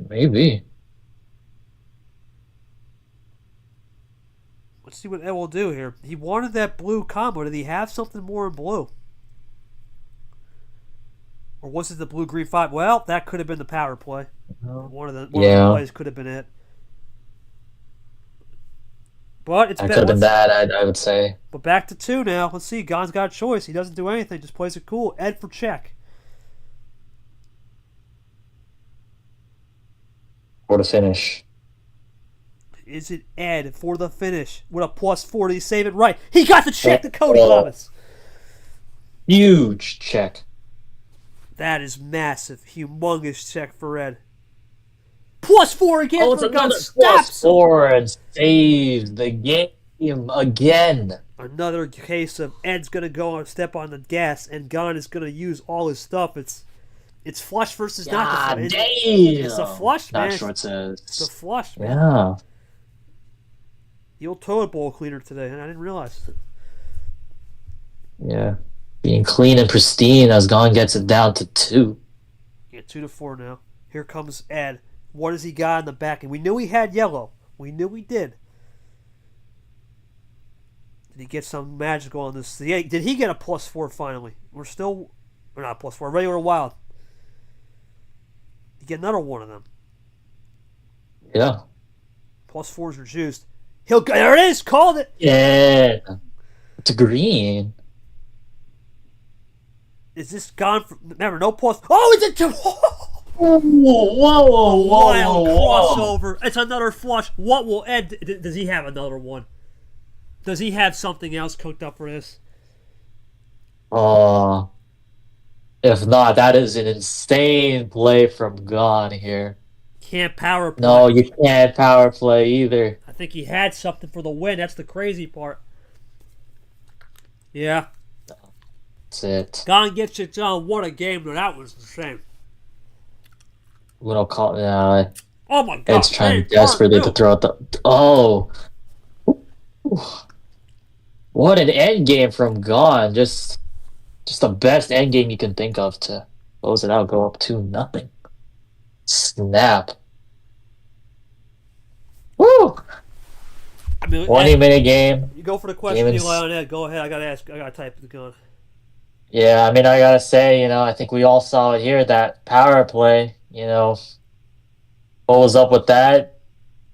Maybe. Let's see what Ed will do here. He wanted that blue combo. Did he have something more in blue? Or was it the blue-green 5? Well, that could have been the power play. One of the plays could have been it. But it's that could have been bad, I would say. But back to 2 now. Let's see. Gone's got a choice. He doesn't do anything. Just plays it cool. Ed for check. For the finish. Is it Ed for the finish with a +4? Did he save it right? He got the check to Cody Thomas. Huge check. That is massive. Humongous check for Ed. +4 again for Gun. Stops +4 and saves the game again. Another case of Ed's going to go and step on the gas, and Gun is going to use all his stuff. It's flush versus not the flush. It's a flush, man. Not short says. It's a flush, man. Yeah. The old toilet bowl cleaner today, and I didn't realize it. Yeah. Being clean and pristine as Gone gets it down to 2. Yeah, 2-4 now. Here comes Ed. What has he got in the back? And we knew he had yellow. We knew he did. Did he get some magical on this? Did he get a +4 finally? We're not +4. Regular wild. You get another one of them. Yeah. +4s are juiced. He'll go. There it is. Called it. Yeah. It's a green. Is this gone? Remember, no plus. Oh, it's a. A wild whoa. crossover. It's another flush. What will Ed? Does he have another one? Does he have something else cooked up for this? Oh, if not, that is an insane play from Gon here. Can't power No, play. you can't power play either. I think he had something for the win. That's the crazy part. Yeah. That's it. Gon gets it done. What a game. That was insane. We don't call. Oh my god. Ed's trying Man, part desperately to two. throw out the. Oh, what an end game from Gon. Just the best end game you can think of to close it out. Go up 2-0. Snap. Woo! I mean, 20-minute game. you go for the question, Game Eli, on Ed. Go ahead. I gotta type the gun. Yeah, I mean, I gotta say, I think we all saw it here, that power play, what was up with that?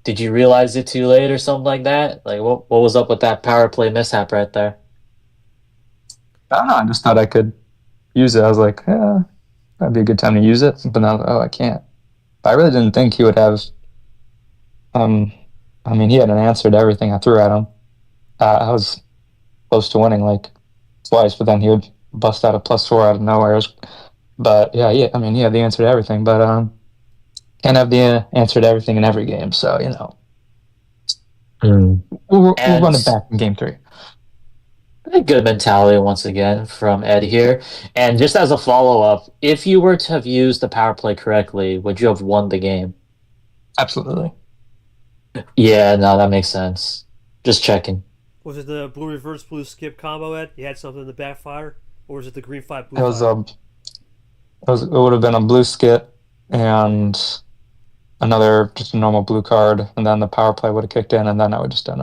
Did you realize it too late or something like that? Like, what was up with that power play mishap right there? I don't know. I just thought I could use it. I was like, yeah, that'd be a good time to use it. But now, I can't. But I really didn't think he would have. I mean, he had an answer to everything I threw at him. I was close to winning like twice, but then he would bust out a +4 out of nowhere. But yeah, I mean, he had the answer to everything, but can't have the answer to everything in every game. So we'll run it back in game 3. A good mentality once again from Ed here. And just as a follow-up, if you were to have used the power play correctly, would you have won the game? Absolutely. Yeah, no, that makes sense. Just checking. Was it the blue reverse blue skip combo, Ed? You had something in the backfire? Or was it the green 5 blue It was 5? it would have been a blue skit and another just a normal blue card, and then the power play would have kicked in, and then I would just done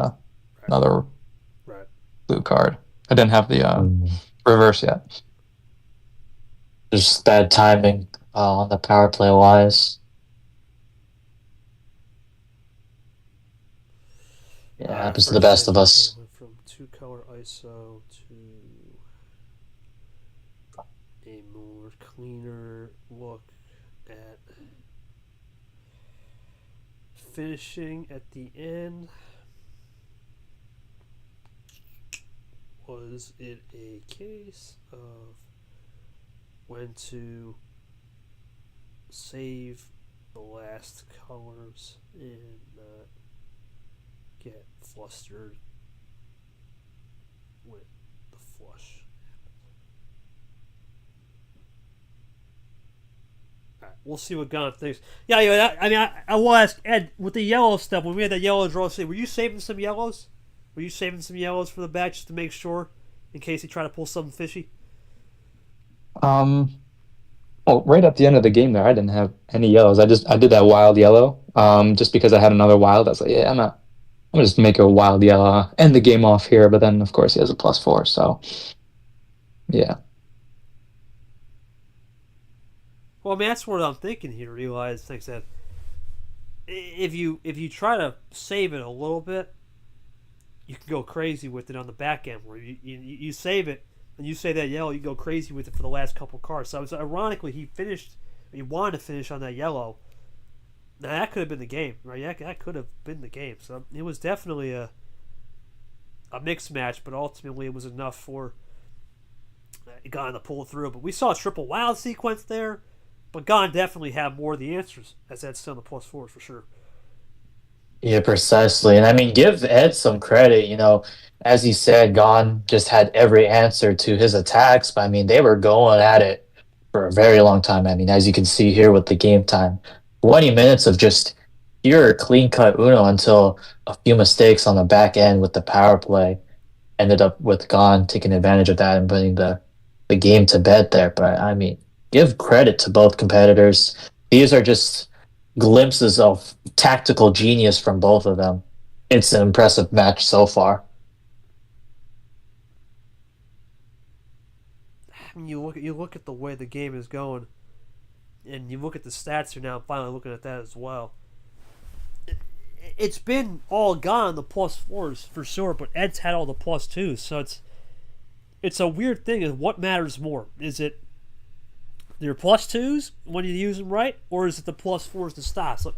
another Right. blue card. I didn't have the reverse yet. Just bad timing on the power play wise. Yeah, happens to the best of us. Went from 2-color ISO to a more cleaner look at finishing at the end. Was it a case of when to save the last colors and not get flustered with the flush? All right, we'll see what Gon thinks. Yeah. I mean, I will ask Ed with the yellow stuff. When we had that yellow draw, were you saving some yellows? Were you saving some yellows for the back just to make sure, in case he tried to pull something fishy? Well, right at the end of the game there, I didn't have any yellows. I did that wild yellow, just because I had another wild. I was like, yeah, I'm gonna just make a wild yellow, end the game off here. But then, of course, he has a +4, so yeah. Well, I mean, that's what I'm thinking here. Realize things that if you try to save it a little bit, you can go crazy with it on the back end. Where you save it and you say that yellow, you go crazy with it for the last couple cards. So ironically, he wanted to finish on that yellow. Now that could have been the game, right? Yeah, that could have been the game. So it was definitely a mixed match, but ultimately it was enough for Gon to pull through. But we saw a triple wild sequence there, but Gon definitely had more of the answers, as that's still in the +4s for sure. Yeah, precisely. And I mean, give Ed some credit. As he said, Gon just had every answer to his attacks. But I mean, they were going at it for a very long time. I mean, as you can see here with the game time, 20 minutes of just pure clean cut Uno until a few mistakes on the back end with the power play ended up with Gon taking advantage of that and putting the game to bed there. But I mean, give credit to both competitors. These are just glimpses of tactical genius from both of them. It's an impressive match so far. I mean, you look at the way the game is going, and you look at the stats here now. I'm finally looking at that as well. It's been all Gon on the +4s for sure, but Ed's had all the +2s. So it's a weird thing. Is what matters more? Is it your plus twos when you use them right, or is it the plus fours to stop? So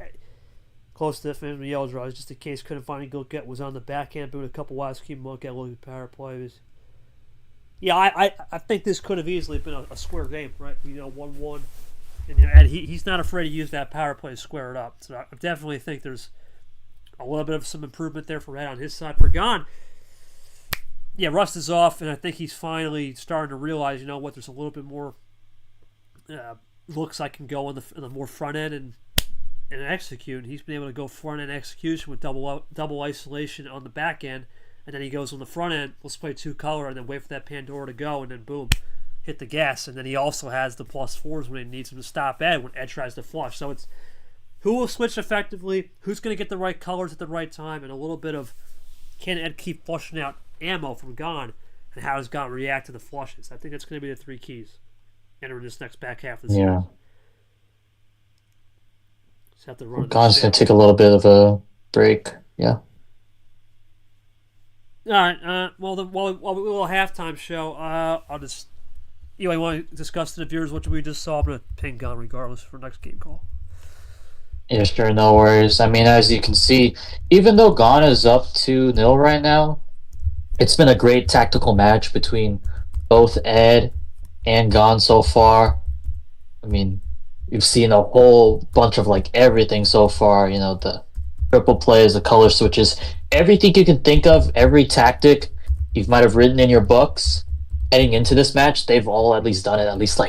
close to the finish with yellow draws, just in case couldn't find any go get, was on the backhand, boot a couple wides, keep him up, get a little power plays. Yeah, I think this could have easily been a square game, right? 1-1. And he's not afraid to use that power play to square it up. So I definitely think there's a little bit of some improvement there for Ed on his side. For Gon, yeah, rust is off, and I think he's finally starting to realize, there's a little bit more looks I can go on the more front end and execute. He's been able to go front end execution with double isolation on the back end, and then he goes on the front end, let's play 2-color, and then wait for that Pandora to go, and then boom, hit the gas. And then he also has the plus fours when he needs him to stop Ed when Ed tries to flush. So it's who will switch effectively, who's going to get the right colors at the right time, and a little bit of can Ed keep flushing out ammo from Gon, and how does Gon react to the flushes. I think that's going to be the 3 keys entering this next back half of the series. Just have to run. Gon's going to take a little bit of a break. Yeah. All right. While we will halftime show, I'll just. You want to discuss to the viewers what we just saw? I'm going to ping Gon regardless for next game call. Yeah, sure, no worries. I mean, as you can see, even though Gon is up 2-0 right now, it's been a great tactical match between both Ed and Gon so far. I mean, you've seen a whole bunch of everything so far. The triple plays, the color switches, everything you can think of, every tactic you might have written in your books heading into this match, they've all at least done it at least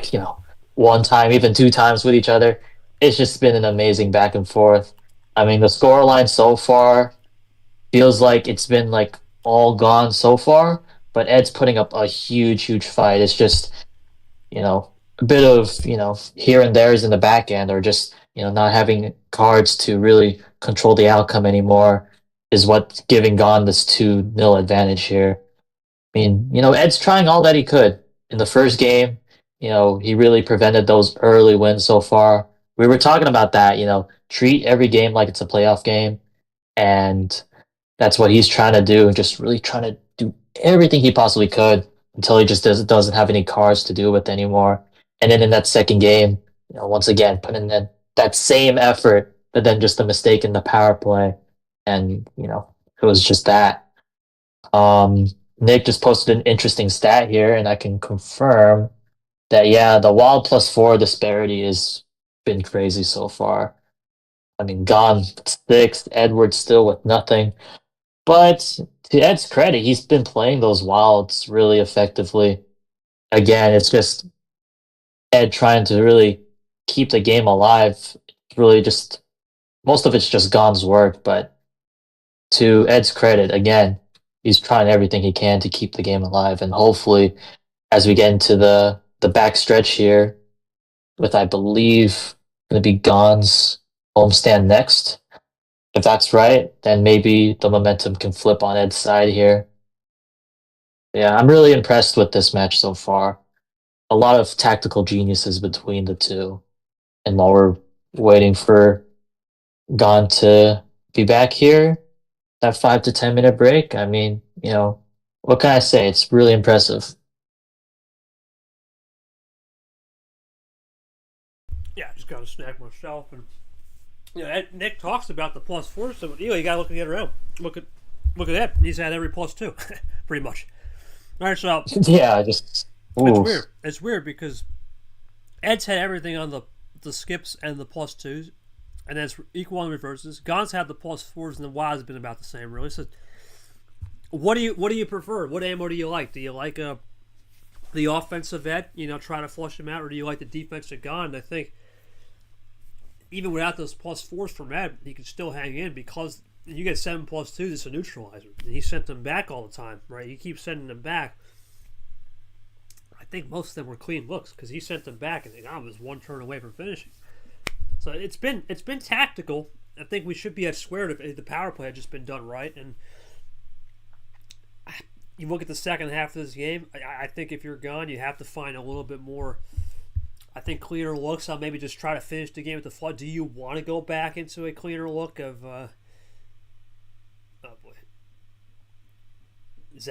1 time, even 2 times with each other. It's just been an amazing back and forth. I mean, the scoreline so far feels like it's been all Gon so far, but Ed's putting up a huge fight. It's just, a bit of, here and there's in the back end, or just, not having cards to really control the outcome anymore is what's giving Gon this 2-0 advantage here. I mean, Ed's trying all that he could. In the first game, he really prevented those early wins so far. We were talking about that, treat every game like it's a playoff game. And that's what he's trying to do, and just really trying to do everything he possibly could until he just doesn't have any cards to do it with anymore. And then in that second game, once again, putting in that same effort, but then just a mistake in the power play. And, it was just that. Nick just posted an interesting stat here, and I can confirm that, yeah, the wild +4 disparity has been crazy so far. I mean, Gon 6th, Edward still with nothing. But to Ed's credit, he's been playing those wilds really effectively. Again, it's just Ed trying to really keep the game alive. It's really just, most of it's just Gon's work, but to Ed's credit, again, he's trying everything he can to keep the game alive. And hopefully, as we get into the back stretch here, with, I believe, going to be Gon's homestand next. If that's right, then maybe the momentum can flip on Ed's side here. Yeah, I'm really impressed with this match so far. A lot of tactical geniuses between the two. And while we're waiting for Gon to be back here, that 5 to 10 minute break, I mean, what can I say? It's really impressive. Yeah, I just got to snack myself. And Nick talks about the +4, so you got to look at the other end. Look at that. He's had every +2, pretty much. All right, so yeah, just it's weird. It's weird because Ed's had everything on the skips and the +2s, and then it's equal on the reverses. Gon's had the +4s, and the Wild's been about the same, really. So, what do you prefer? What ammo do you like? Do you like the offensive Ed? Try to flush him out, or do you like the defensive Gon? I think even without those +4s from Ed, he can still hang in because you get 7 +2s. It's a neutralizer, and he sent them back all the time, right? He keeps sending them back. I think most of them were clean looks because he sent them back, and Gon was 1 turn away from finishing. So it's been tactical. I think we should be at squared if the power play had just been done right. And you look at the second half of this game, I think if you're Gon, you have to find a little bit more, I think, cleaner looks. I'll maybe just try to finish the game with the flood. Do you want to go back into a cleaner look of oh boy.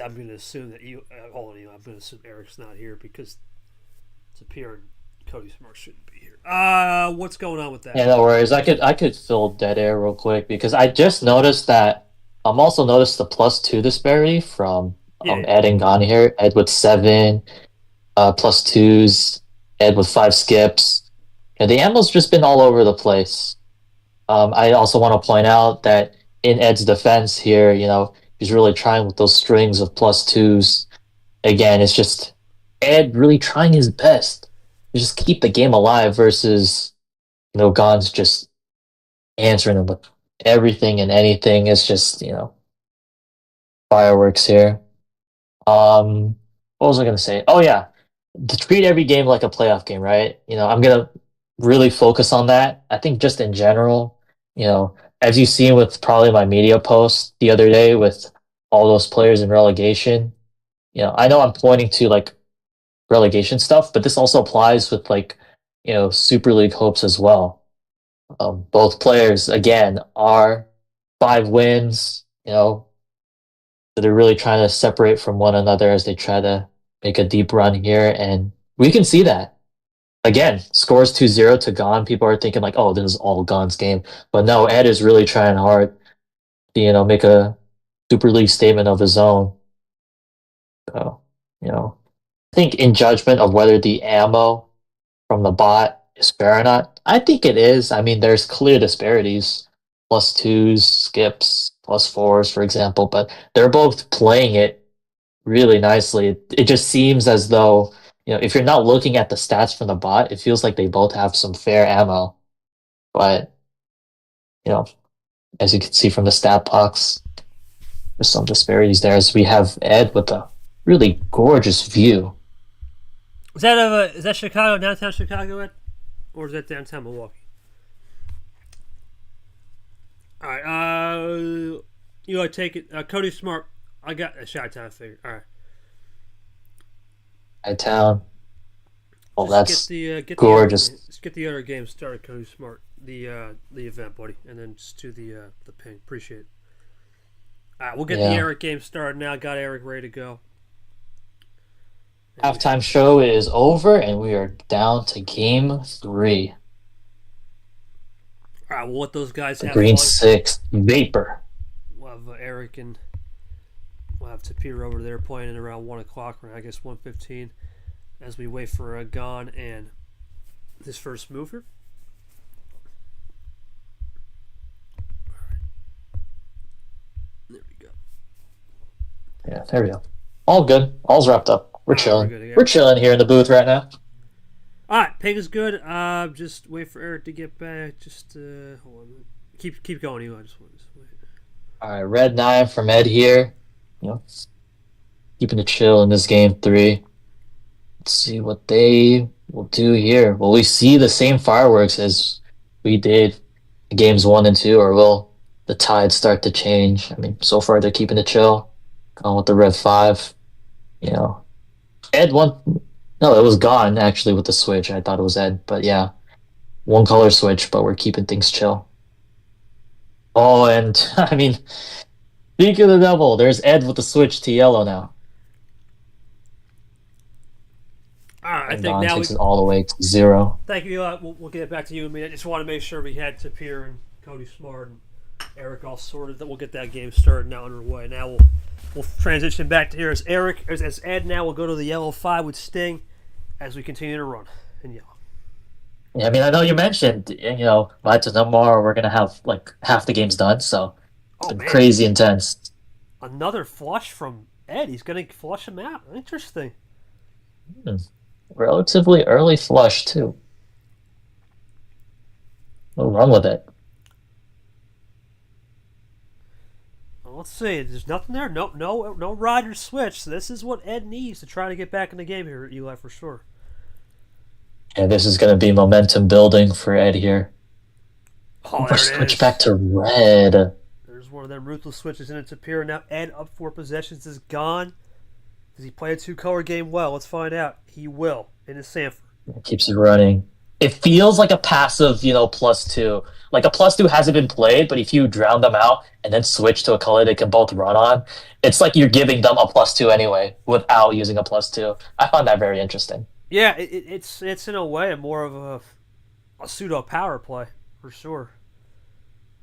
I'm going to assume that I'm going to assume Eric's not here because it's appearing Cody Smart shouldn't be here. What's going on with that? Yeah, no worries. I could fill dead air real quick because I just noticed that I'm also noticed the +2 disparity from Yeah, Ed and Gon here. Ed with 7 +2s, Ed with 5 skips. Yeah, the ammo's just been all over the place. I also want to point out that in Ed's defense here, he's really trying with those strings of +2s. Again, it's just Ed really trying his best to just keep the game alive versus, Gon's just answering him with everything and anything. It's just, fireworks here. What was I gonna say? Oh yeah, to treat every game like a playoff game, right? I'm gonna really focus on that. I think just in general, as you've seen with probably my media post the other day with all those players in relegation, I know I'm pointing to like relegation stuff, but this also applies with like, Super League hopes as well. Both players again are 5 wins, so they're really trying to separate from one another as they try to make a deep run here, and we can see that. Again, scores 2-0 to Gon. People are thinking like, oh, this is all Gon's game. But no, Ed is really trying hard to, make a Super League statement of his own. So, I think in judgment of whether the ammo from the bot is fair or not, I think it is. I mean, there's clear disparities. +2s, skips, +4s, for example, but they're both playing it really nicely. It just seems as though, if you're not looking at the stats from the bot, it feels like they both have some fair ammo. But, you know, as you can see from the stat box, there's some disparities there as we have Ed with a really gorgeous view. Is that Chicago, downtown Chicago, Ed? Or is that downtown Milwaukee? All right, I take it. Cody Smart, I got a shot time figure. All right. Town. Oh, Just that's get gorgeous. Let's get the other game started, Cody Smart. The event, buddy, and then just do the ping. Appreciate it. All right, we'll get the Yeah. Eric game started now. Got Eric ready to go. Halftime show is over, and we are down to game 3. All right, we'll let those guys The have green fun. 6 Vapor. We'll have Eric and we'll have Tapir over there playing at around 1 o'clock, or I guess 1:15, as we wait for Gon and this first mover. All right. There we go. Yeah, there we go. All good. All's wrapped up. We're chilling. We're good, yeah. We're chilling here in the booth right now. All right, ping is good. Just wait for Eric to get back. Just hold on. Keep going, Eli. Just wait. All right, red 9 from Ed here. Keeping it chill in this game 3. Let's see what they will do here. Will we see the same fireworks as we did in games 1 and 2, or will the tide start to change? I mean, so far they're keeping it chill. Going with the red 5. Ed won. No, it was Gone actually with the switch. I thought it was Ed, but yeah, one color switch, but we're keeping things chill. Oh, and I mean, speak of the devil, there's Ed with the switch to yellow now. All right, I And think Gone now takes it all the way to 0. Thank you, Eli. We'll get back to you in a minute. I just want to make sure we had Tapir and Cody Smart and Eric all sorted. That we'll get that game started now underway. Now we'll transition back to here as Eric as Ed. Now we'll go to the yellow 5 with Sting as we continue to run and yell. Yeah, I mean, I know you mentioned, by tomorrow we're gonna have like half the games done, so it's been crazy intense. Another flush from Ed. He's gonna flush him out. Interesting. Relatively early flush too. We'll run with it. Well, let's see. There's nothing there. No Rogers switch. So this is what Ed needs to try to get back in the game here, Eli, for sure. Yeah, this is going to be momentum building for Ed here. Oh, We're switch back to red. There's one of them ruthless switches in it to Tapir. Now Ed up 4 possessions is gone. Does he play a 2-color game well? Let's find out. He will in his Sanford. Keeps it running. It feels like a passive, +2. Like a +2 hasn't been played, but if you drown them out and then switch to a color they can both run on, it's like you're giving them a +2 anyway without using a +2. I found that very interesting. Yeah, it's in a way more of a pseudo power play for sure.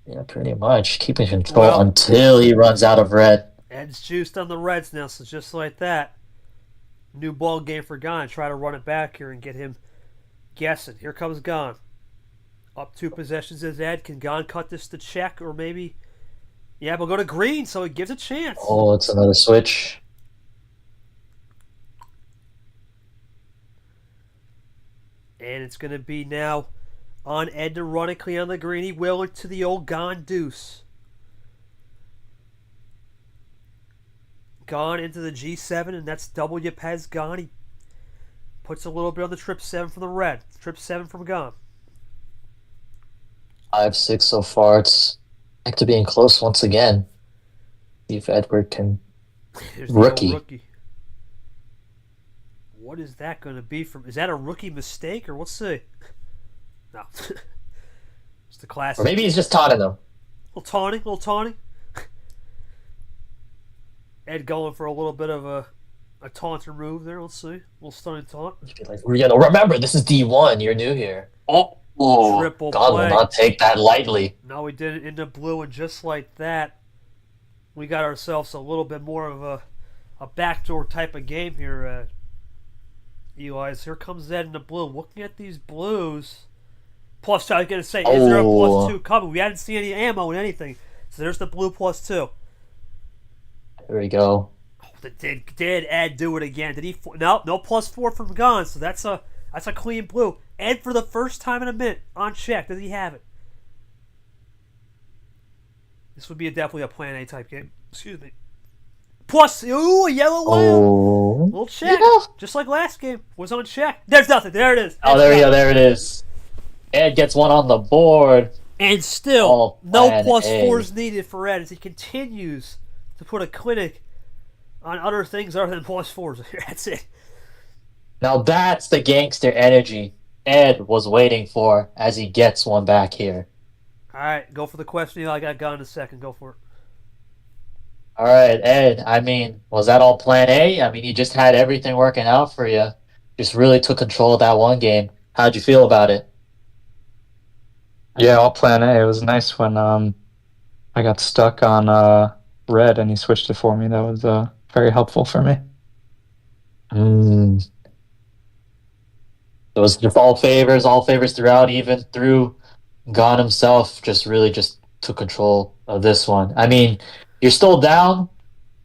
Yeah, pretty much. Keeping control Well, until he runs out of red. Ed's juiced on the Reds now, so just like that, new ball game for Gon. Try to run it back here and get him guessing. Here comes Gon. Up 2 possessions is Ed. Can Gon cut this to check or maybe? Yeah, we'll go to green, so he gives a chance. Oh, it's another switch. And it's going to be now on Ed to run it clean on the green. He will it to the old Gon deuce. Gon into the G7, and that's double Yepes Gon. He puts a little bit on the trip 7 from the red. Trip 7 from Gon. 5-6 so far. It's back to being close once again. See if Edward can. There's the Rookie. old rookie. What is that going to be from? Is that a rookie mistake or what's the? No, it's the classic. Or maybe he's just taunting them. Little taunting. Ed going for a little bit of a taunter move there. Let's see. A little stunning taunt. Like, remember, this is D1. You're new here. Oh, Triple God play. will not take that lightly. No, we did it into blue, and just like that, we got ourselves a little bit more of a backdoor type of game here, Eli's. Here comes Ed in the blue. Looking at these blues. Plus 2, I was going to say, is there a +2 coming? We hadn't seen any ammo in anything. So there's the blue +2. There we go. Oh, did Ed do it again? Did he? No +4 from Gon. So that's a clean blue. Ed for the first time in a minute on check. Does he have it? This would be definitely a Plan A type game. Excuse me. A yellow whale. Oh, Little check. yeah. Just like last game. Was on check. There's nothing. There it is. Oh, there we go. There it is. Ed gets one on the board. And still, All no Plan +4s A. needed for Ed as he continues to put a clinic on other things other than +4s. That's it. Now that's the gangster energy Ed was waiting for as he gets one back here. All right, go for the question. I got Gon in a second. Go for it. All right, Ed. I mean, was that all Plan A? I mean, you just had everything working out for you. Just really took control of that one game. How'd you feel about it? Yeah, all Plan A. It was nice when I got stuck on red and he switched it for me. That was very helpful for me. It was just all favors throughout, even through Gon himself. Just took control of this one. I mean, you're still down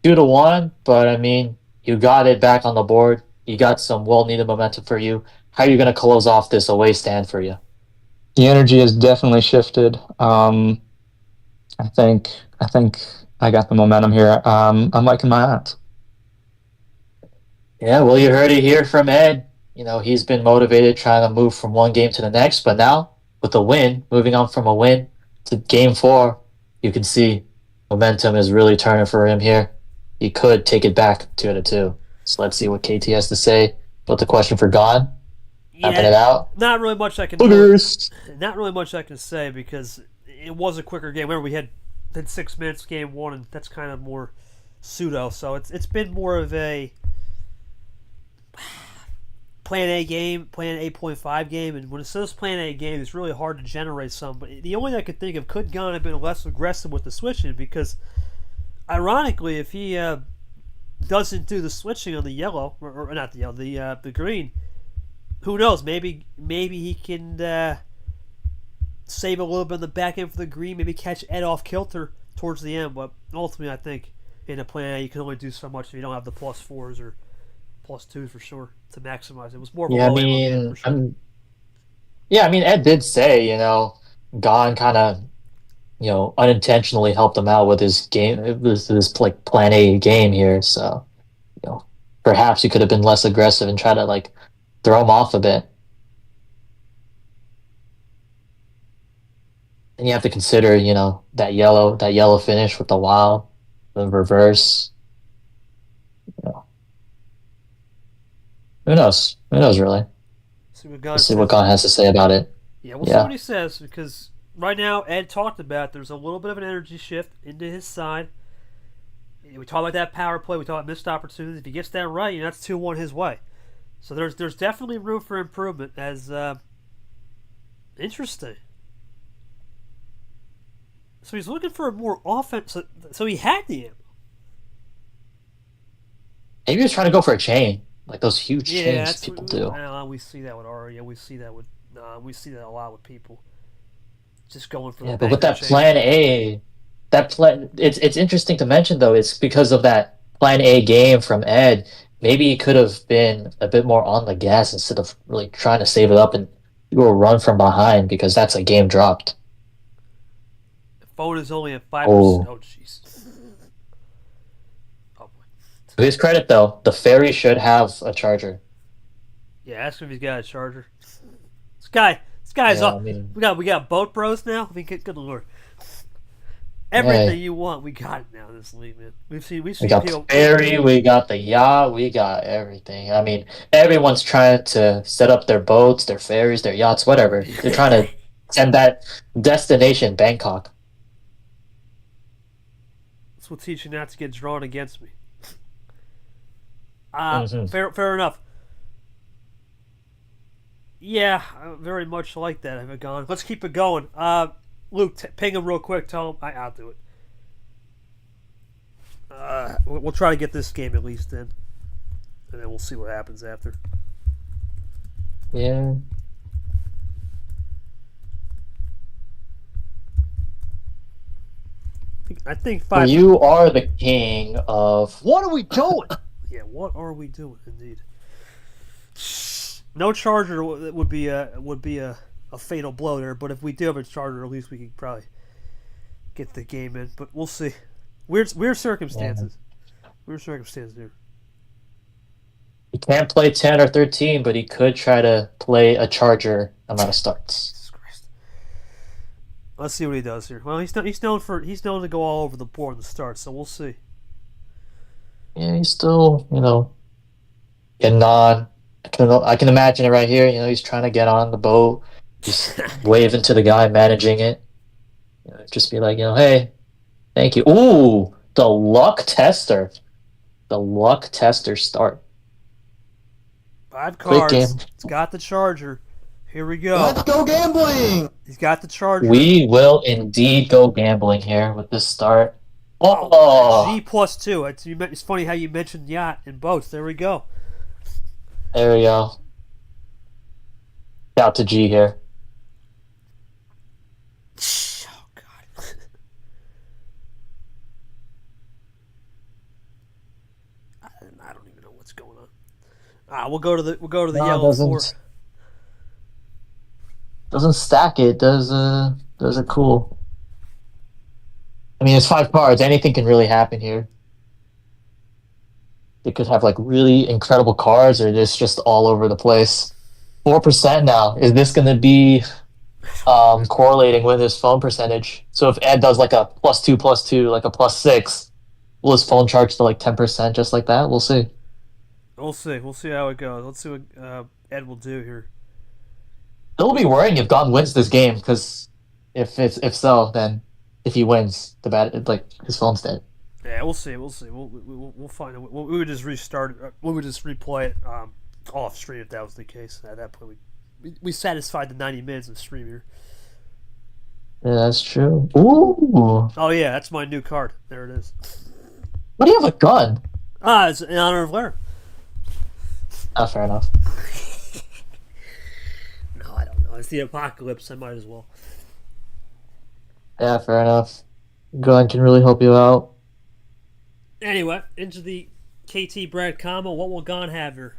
2-1, but I mean, you got it back on the board. You got some well-needed momentum for you. How are you going to close off this away stand for you? The energy has definitely shifted. I think I got the momentum here. I'm liking my odds. Yeah, well, you heard it here from Ed. You know, he's been motivated trying to move from one game to the next, but now with a win, moving on from a win to game 4, you can see momentum is really turning for him here. He could take it back 2-2. So let's see what KT has to say about the question for Gon. Tapping it out. Not really much I can. Boogers. Not really much I can say because it was a quicker game. Remember, we had 6 minutes game 1, and that's kind of more pseudo. So it's been more of a Plan A game, Plan 8.5 game, and when it says Plan A game, it's really hard to generate some. But the only thing I could think of, could Gon have been less aggressive with the switching? Because ironically, if he doesn't do the switching on the yellow, or not the yellow, the green, who knows? Maybe he can save a little bit on the back end for the green. Maybe catch Ed off kilter towards the end. But ultimately, I think in a Plan A, you can only do so much if you don't have the +4s or +2s for sure to maximize. It was more of a Yeah, I low ammo game mean, for sure. Ed did say, Gon kind of, unintentionally helped him out with his game. It was this like Plan A game here, so perhaps you could have been less aggressive and try to like throw him off a bit. And you have to consider, that yellow finish with the wild, the reverse. Who knows? Who knows, really? See what Gon Let's see says. what Gon has to say about it. Yeah, we'll see what he says, because right now, Ed talked about there's a little bit of an energy shift into his side. We talk about that power play. We talk about missed opportunities. If he gets that right, that's 2-1 his way. So there's definitely room for improvement. As interesting. So he's looking for a more offense. So he had the ammo. Maybe he was trying to go for a chain, like those huge Yeah, chains that's people do. we see that with Ari. Yeah, we see that with we see that a lot with people just going for the Yeah, but with banker that chain. plan A, that plan it's interesting to mention though, it's because of that plan A game from Ed. Maybe he could have been a bit more on the gas instead of really trying to save it up and go run from behind because that's a game dropped. The phone is only at 5%. Oh. Oh jeez. Oh boy. To his credit though, the ferry should have a charger. Yeah, ask him if he's got a charger. This guy's Yeah, I up. mean, We got boat bros now. I mean, good lord. Everything hey, you want, we got it now in this league, man. We've we seen got the people. ferry, we got the yacht, we got everything. I mean, everyone's trying to set up their boats, their ferries, their yachts, whatever. They're trying to send that destination Bangkok. This will teach you not to get drawn against me. Hmm. Fair enough. Yeah, I very much like that. I've gone. Let's keep it going. Luke, ping him real quick. Tell him I'll do it. We'll try to get this game at least in, and then we'll see what happens after. Yeah. I think For 5. you are the king of. What are we doing? Yeah, what are we doing? Indeed. No charger would be a fatal blow there. But if we do have a charger, at least we can probably get the game in. But we'll see. Weird circumstances. Weird circumstances here. He can't play 10 or 13, but he could try to play a charger amount of starts. Jesus Christ. Let's see what he does here. Well, he's known to go all over the board in the start, so we'll see. Yeah, he's still, getting on. I can imagine it right here. He's trying to get on the boat. He's waving to the guy managing it. Just be like, hey, thank you. Ooh, the luck tester. The luck tester start. 5 Quick cards. game. It's got the charger. Here we go. Let's go gambling. He's got the charger. We will indeed go gambling here with this start. Oh, G+2. It's funny how you mentioned yacht and boats. There we go. there we go. Out to G here. Oh God. I don't even know what's going on. We'll go to the No, yellow four. Doesn't stack it. Does it cool. I mean, it's 5 cards. Anything can really happen here. They could have like really incredible cards, or it's just all over the place. 4% now. Is this going to be correlating with his phone percentage? So if Ed does like a +2/+2, like a +6, will his phone charge to like 10% just like that? We'll see. We'll see. We'll see how it goes. Let's see what Ed will do here. He'll be worrying if Gon wins this game, because if so, then if he wins, his phone's dead. Yeah, we'll see. We'll see. We'll find it. We would just restart it. We would just replay it off stream if that was the case. At that point, we satisfied the 90 minutes of stream here. Yeah, that's true. Ooh. Oh yeah, that's my new card. There it is. What do you have a gun? It's in honor of Blair. Oh, fair enough. No, I don't know. It's the apocalypse. I might as well. Yeah, fair enough. Gun can really help you out. Anyway, into the KT Brad combo. What will Gon have here?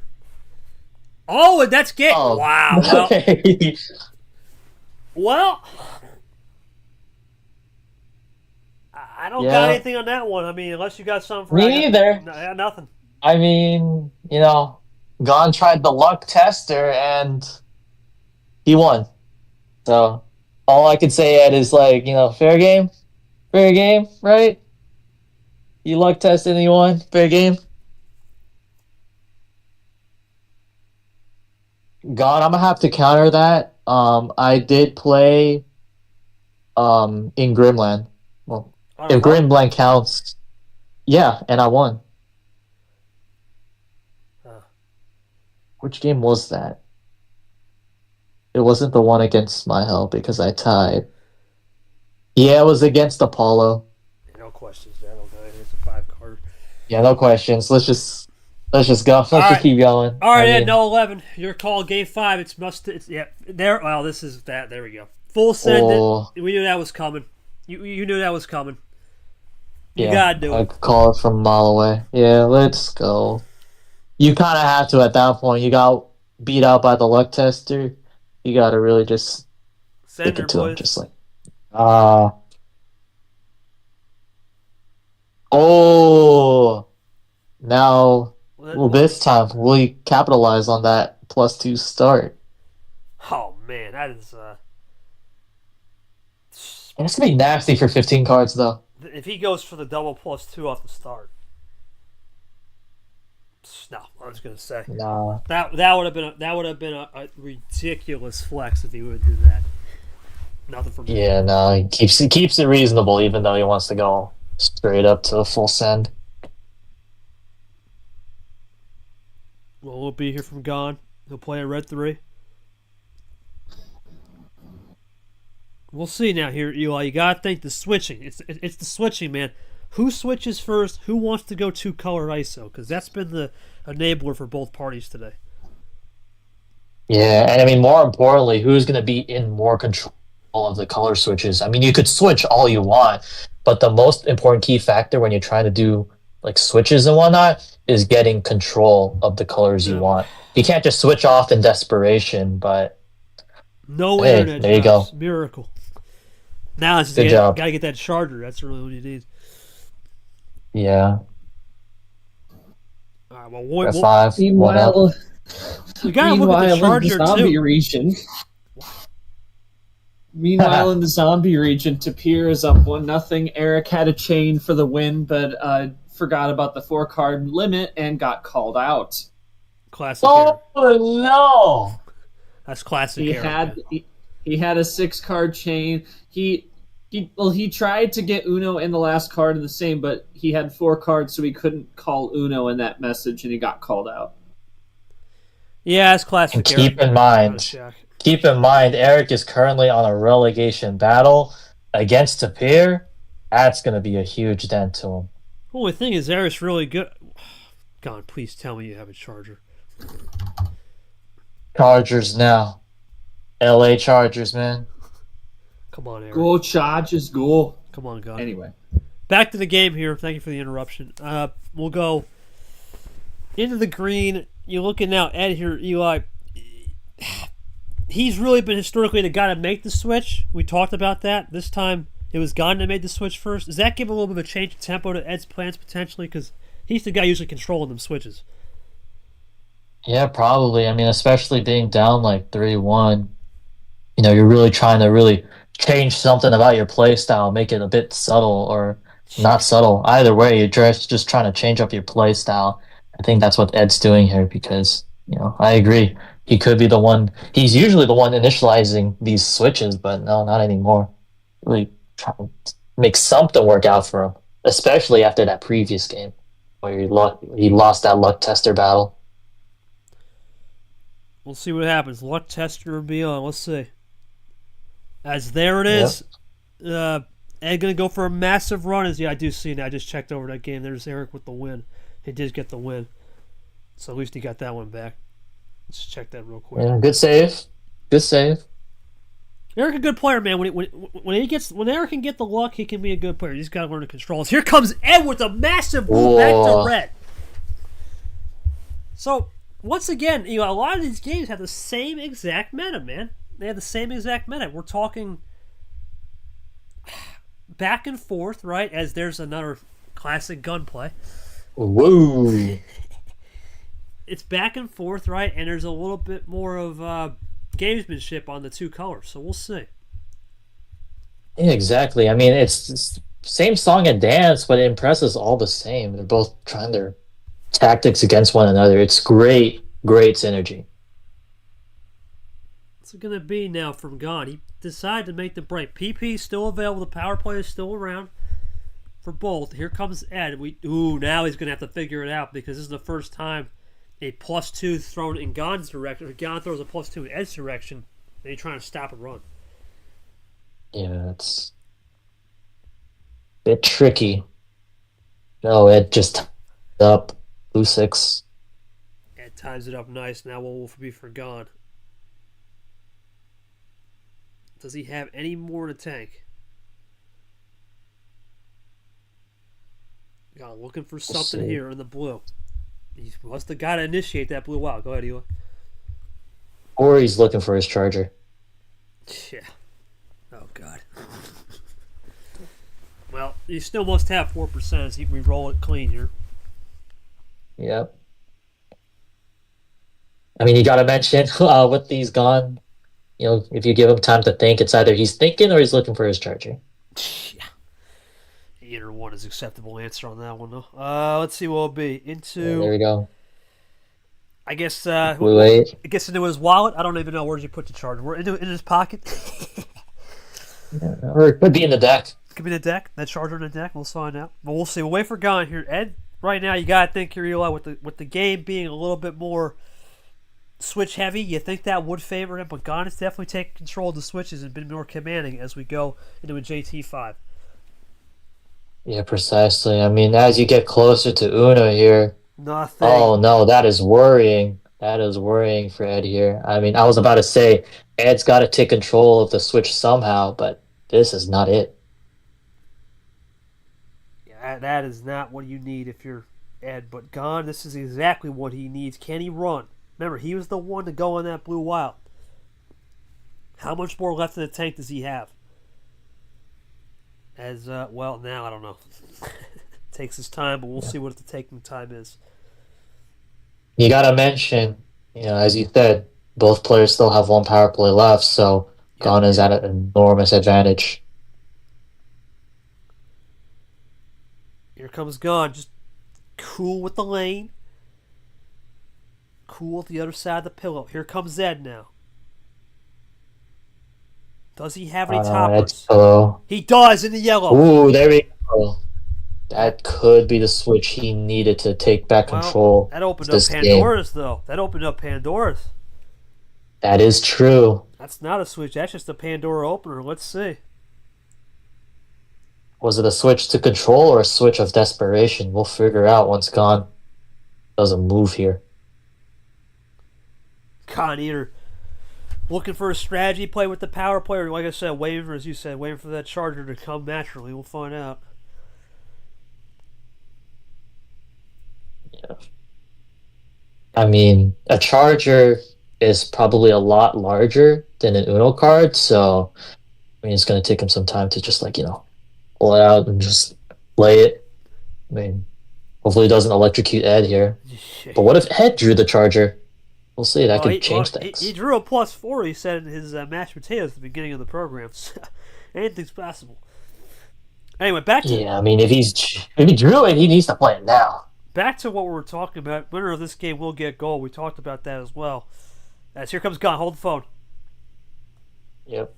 Oh, and that's Git. Oh. Wow. Well, Okay. well, I don't got anything on that one. I mean, unless you got something for Me either. No, nothing. I mean, Gon tried the luck tester and he won. So all I could say, Ed, is fair game, right? You luck tested and you won, fair game. Gon, I'm gonna have to counter that. I did play in Grimland. Well, if Grimland counts, yeah, and I won. Which game was that? It wasn't the one against my hell because I tied. Yeah, it was against Apollo. No questions there. Okay, it's a 5-card. Yeah, no questions. Let's just go. Let's All just right. keep going. All right, I yeah, mean, no 11. Your call, game 5. It's yeah. There. Well, this is that. There we go. Full send Oh. it. We knew that was coming. You knew that was coming. You yeah, gotta do I it. could call it from a mile away. Yeah, let's go. You kind of have to at that point. You got beat out by the luck tester. You got to really just Send stick her, it to him, boys. just like oh. Now, well, this time will you capitalize on that +2 start? Oh man, that is. And it's gonna be nasty for 15 cards though. If he goes for the double +2 off the start. No, I was gonna say Nah. that would have been a ridiculous flex if he would do that. Nothing from me. Yeah, no, he keeps it reasonable, even though he wants to go straight up to a full send. Well, we'll be here from Gone. He'll play a red 3. We'll see now here, Eli. You gotta think the switching. It's the switching, man. Who switches first? Who wants to go 2-color ISO? Because that's been the enabler for both parties today. Yeah, and I mean, more importantly, who's going to be in more control of the color switches? I mean, you could switch all you want, but the most important key factor when you're trying to do like switches and whatnot is getting control of the colors you want. You can't just switch off in desperation, but no hey, internet there you drops. go. Miracle. Now it's Good job. Gotta get that charger. That's really what you need. Yeah. All right, well, Got 5. Meanwhile, we gotta look at the charger in the zombie too. region. Meanwhile, in the zombie region, Tapir is up 1-0. Eric had a chain for the win, but forgot about the 4-card limit and got called out. Classic. Eric. Oh no! That's classic. He Eric, had man. he had a 6-card chain. He tried to get Uno in the last card of the same, but he had 4 cards, so he couldn't call Uno in that message, and he got called out. Yeah, it's classic. And Eric. keep in mind, Eric is currently on a relegation battle against Tapir. That's going to be a huge dent to him. Well, the thing is, Eric's really good. God, please tell me you have a charger. Chargers now. LA Chargers, man. Come on, Eric. Go Chargers, go. Come on, God. Anyway. Back to the game here. Thank you for the interruption. We'll go into the green. You're looking now, Ed here, Eli. He's really been historically the guy to make the switch. We talked about that. This time it was Gone that made the switch first. Does that give a little bit of a change of tempo to Ed's plans potentially? Because he's the guy usually controlling them switches. Yeah, probably. I mean, especially being down like 3-1. You know, you're really trying to really change something about your play style, make it a bit subtle or not subtle. Either way, you're just trying to change up your play style. I think that's what Ed's doing here because, you know, I agree. He could be the one. He's usually the one initializing these switches, but no, not anymore. Really trying to make something work out for him, especially after that previous game where he lost that luck tester battle. We'll see what happens. Luck tester or beyond. Let's see. As there it is. Yep. Ed going to go for a massive run. As I do see now. I just checked over that game. There's Eric with the win. He did get the win. So at least he got that one back. Let's check that real quick. Yeah, good save. Good save. Eric a good player, man. When Eric can get the luck, he can be a good player. He's got to learn to control us. Here comes Ed with a massive move back to red. So once again, a lot of these games have the same exact meta, man. They have the same exact meta. We're talking back and forth, right? As there's another classic gunplay. Whoa. It's back and forth, right? And there's a little bit more of gamesmanship on the 2 colors. So we'll see. Yeah, exactly. I mean, it's same song and dance, but it impresses all the same. They're both trying their tactics against one another. It's great synergy. What's it going to be now from Gone? He decided to make the break. PP is still available. The power play is still around for both. Here comes Ed. Now he's going to have to figure it out because this is the first time a +2 thrown in Gon's direction, or Gon throws a +2 in Ed's direction, then you're trying to stop a run. Yeah, it's a bit tricky. No, it just up. Blue 6. Ed ties it up nice. Now what will be for Gon? Does he have any more in the tank? Gon looking for something here in the blue. He must have got to initiate that blue out. Go ahead, Eli. Or he's looking for his charger. Yeah. Oh, God. Well, you still must have 4% as we roll it clean here. Yep. I mean, you got to mention with these gone, if you give him time to think, it's either he's thinking or he's looking for his charger. Yeah. Either one is acceptable answer on that one, though. Let's see what it'll be. Into. There we go. I guess. Blue 8. It gets into his wallet. I don't even know where you put the charger. We're in his pocket. Yeah, or it could be in the deck. It could be in the deck. That charger in the deck. We'll find out. But we'll see. We'll wait for Gon here. Ed, right now you gotta think here, Eli, with the game being a little bit more switch heavy, you think that would favor him, but Gon has definitely taken control of the switches and been more commanding as we go into a JT5. Yeah, precisely. I mean, as you get closer to Uno here, Nothing. oh no, that is worrying. That is worrying for Ed here. I mean, I was about to say Ed's got to take control of the switch somehow, but this is not it. Yeah, that is not what you need if you're Ed, but Gon, this is exactly what he needs. Can he run? Remember, he was the one to go on that blue wild. How much more left in the tank does he have? Well, now I don't know. Takes his time, but we'll see what the taking time is. You got to mention, as you said, both players still have one power play left, so Gon is at an enormous advantage. Here comes Gon, just cool with the lane. Cool at the other side of the pillow. Here comes Zed now. Does he have any toppers? He does in the yellow. Ooh, there we go. That could be the switch he needed to take back control. That opened up Pandora's, though. That opened up Pandora's. That is true. That's not a switch. That's just a Pandora opener. Let's see. Was it a switch to control or a switch of desperation? We'll figure out once Gon doesn't move here. Gon either looking for a strategy play with the power play, or like I said, waiting for, as you said, waiting for that charger to come naturally. We'll find out. Yeah. I mean, a charger is probably a lot larger than an Uno card, so I mean, it's going to take him some time to just pull it out and just play it. I mean, hopefully he doesn't electrocute Ed here. But what if Ed drew the charger? We'll see. That could change things. He drew a +4, he said in his mashed potatoes at the beginning of the program. Anything's possible. Anyway, back to... Yeah, I mean, if he drew it, he needs to play it now. Back to what we were talking about. Winner of this game will get gold. We talked about that as well. As here comes Gon. Hold the phone. Yep.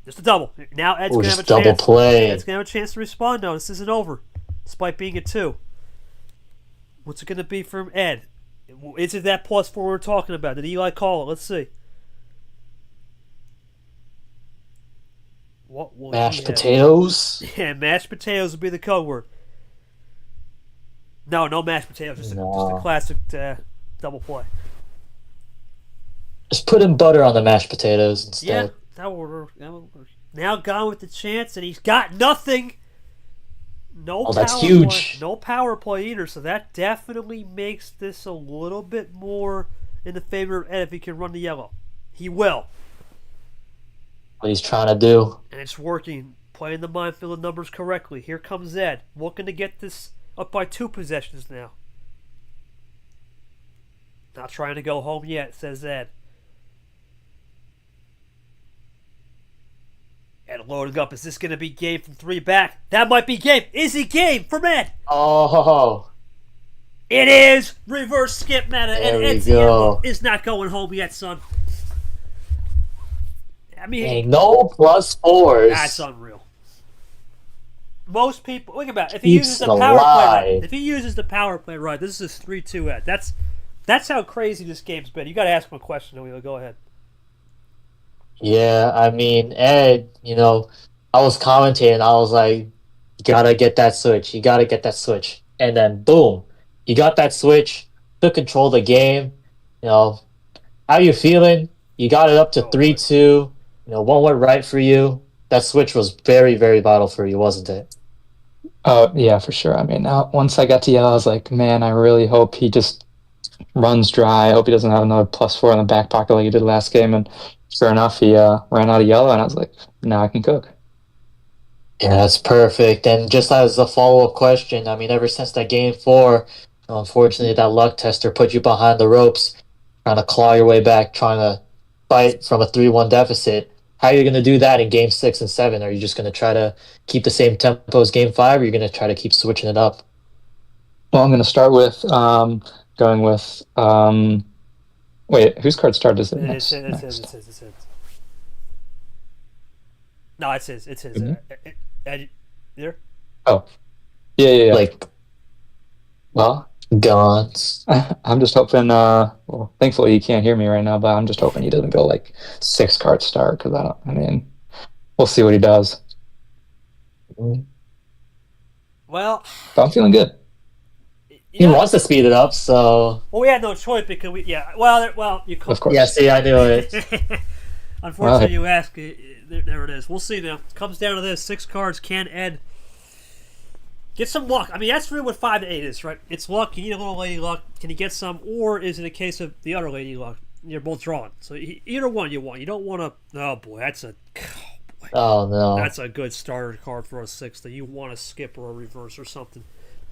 Just a double. Now Ed's going to have a double chance. play. Ed's going to have a chance to respond, though. This isn't over. Despite being a 2. What's it going to be from Ed? Is it that +4 we're talking about? Did Eli call it? Let's see. What will mashed potatoes? Yeah, mashed potatoes would be the code word. No mashed potatoes. Just a classic double play. Just put in butter on the mashed potatoes instead. Yeah, that will work. Now Gon with the chance, and he's got nothing. That's huge. No power play either, so that definitely makes this a little bit more in the favor of Ed if he can run the yellow. He will. What he's trying to do. And it's working. Playing the minefield of numbers correctly. Here comes Ed, looking to get this up by 2 possessions now. Not trying to go home yet, says Ed. Ed loading up. Is this going to be game from 3 back? That might be game. Is it game from Ed? Oh. It is. Reverse skip meta. There And Ed's is not going home yet, son. I mean, no +4s. That's unreal. Most people, think about it. If he uses the power play right, this is his 3-2 Ed. That's That's how crazy this game's been. You got to ask him a question, Julio. Go ahead. Yeah, I mean, Ed, I was commentating. I was like, you gotta get that switch. You gotta get that switch. And then, boom, you got that switch, took control of the game. You know, how you feeling? You got it up to Oh, 3-2. One went right for you. That switch was very, very vital for you, wasn't it? Oh, yeah, for sure. I mean, once I got to yellow, I was like, man, I really hope he just runs dry. I hope he doesn't have another +4 in the back pocket like he did last game. And sure enough, he ran out of yellow, and I was like, now I can cook. Yeah, that's perfect. And just as a follow-up question, I mean, ever since that game 4, unfortunately, that luck tester put you behind the ropes, trying to claw your way back, trying to fight from a 3-1 deficit. How are you going to do that in game 6 and 7? Are you just going to try to keep the same tempo as game 5, or are you going to try to keep switching it up? Well, I'm going to start with going with. Wait, whose card started? Is it next? It's his. No, it's his. It's his. Ed, there? Oh. Yeah. Like, Well, guns. I'm just hoping. Well, thankfully you can't hear me right now, but I'm just hoping he doesn't go like 6-card start because I mean, we'll see what he does. Well, But I'm feeling good. He wants to speed it up, so. Well, we had no choice because we. Yeah. Well, you. Of course. Yeah, see, I knew it. Unfortunately, you ask. There it is. We'll see now. It comes down to this: 6 cards. Can Ed get some luck? I mean, that's really what 5 to 8 is, right? It's luck. You need a little lady luck. Can he get some, or is it a case of the other lady luck? You're both drawing, so either one you want. You don't want to. Oh boy, that's a. Oh no. That's a good starter card for a 6 that you want to skip or a reverse or something.